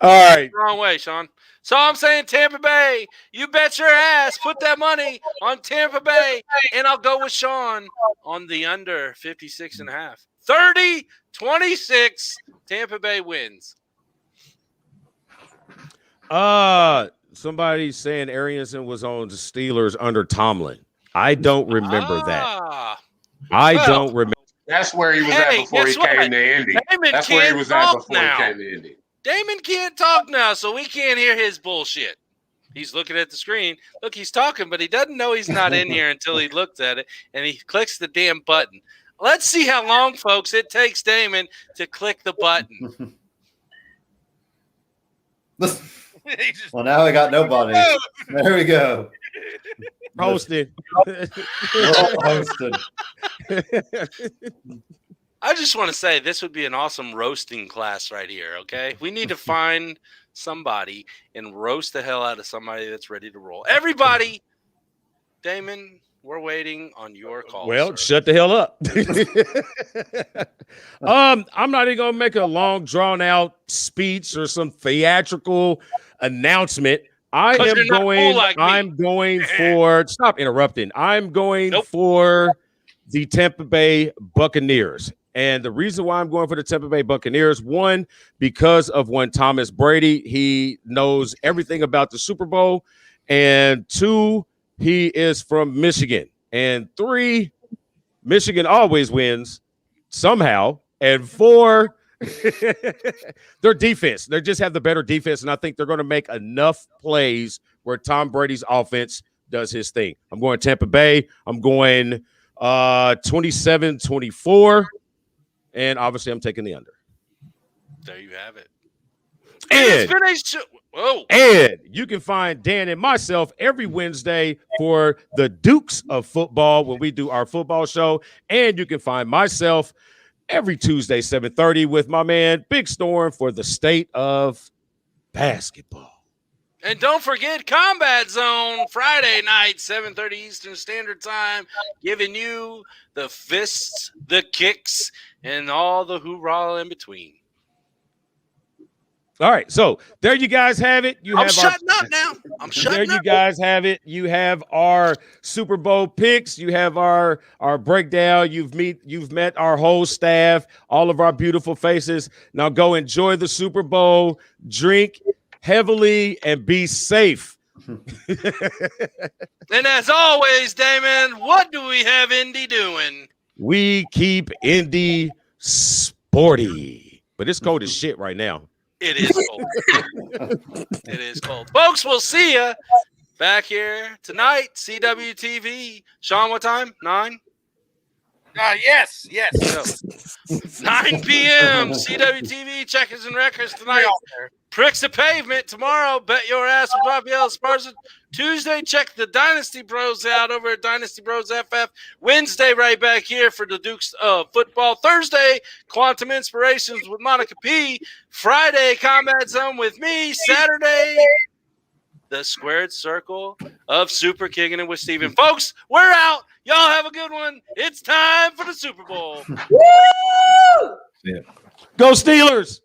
All right. Wrong way, Sean. So I'm saying Tampa Bay, you bet your ass. Put that money on Tampa Bay, and I'll go with Sean on the under 56.5. 30-26, Tampa Bay wins. Somebody's saying Arianson was on the Steelers under Tomlin. I don't remember that. I don't remember. That's where he was at before he came to Indy. That's where he was at before he came to Indy. Damon can't talk now, so we can't hear his bullshit. He's looking at the screen. Look, he's talking, but he doesn't know he's not in here until he looks at it, and he clicks the damn button. Let's see how long, folks, it takes Damon to click the button. Well, now we got nobody. There we go. Hosted. Hosted. I just want to say this would be an awesome roasting class right here, okay? We need to find somebody and roast the hell out of somebody that's ready to roll. Everybody, Damon, we're waiting on your call. Well, sir. Shut the hell up. I'm not even going to make a long, drawn-out speech or some theatrical announcement. I'm going for – stop interrupting. I'm going for the Tampa Bay Buccaneers. And the reason why I'm going for the Tampa Bay Buccaneers, one, because of one Thomas Brady, he knows everything about the Super Bowl. And two, he is from Michigan. And three, Michigan always wins somehow. And four, their defense. They just have the better defense. And I think they're going to make enough plays where Tom Brady's offense does his thing. I'm going Tampa Bay. I'm going 27-24. And obviously, I'm taking the under. There you have it. And you can find Dan and myself every Wednesday for the Dukes of Football when we do our football show. And you can find myself every Tuesday, 7:30 with my man, Big Storm, for the state of basketball. And don't forget Combat Zone, Friday night, 7:30 Eastern Standard Time, giving you the fists, the kicks, and all the hoorah in between. All right, so there you guys have it. I'm shutting up now. There you guys have it. You have our Super Bowl picks. You have our breakdown. You've met our whole staff, all of our beautiful faces. Now go enjoy the Super Bowl, drink heavily, and be safe. And as always, Damon, what do we have Indy doing? We keep Indy sporty. But it's cold as shit right now. It is cold. It is cold. Folks, we'll see you back here tonight, CWTV. Sean, what time? 9? Yes. 9 p.m. CWTV Checkers and Records tonight. Pricks the Pavement tomorrow. Bet your ass with BWSPORTS. Tuesday, check the Dynasty Bros out over at Dynasty Bros FF. Wednesday, right back here for the Dukes football. Thursday, Quantum Inspirations with Monica P. Friday, Combat Zone with me. Saturday, the Squared Circle of Super Kicking It with Steven. Folks, we're out. Y'all have a good one. It's time for the Super Bowl. Woo! Go Steelers!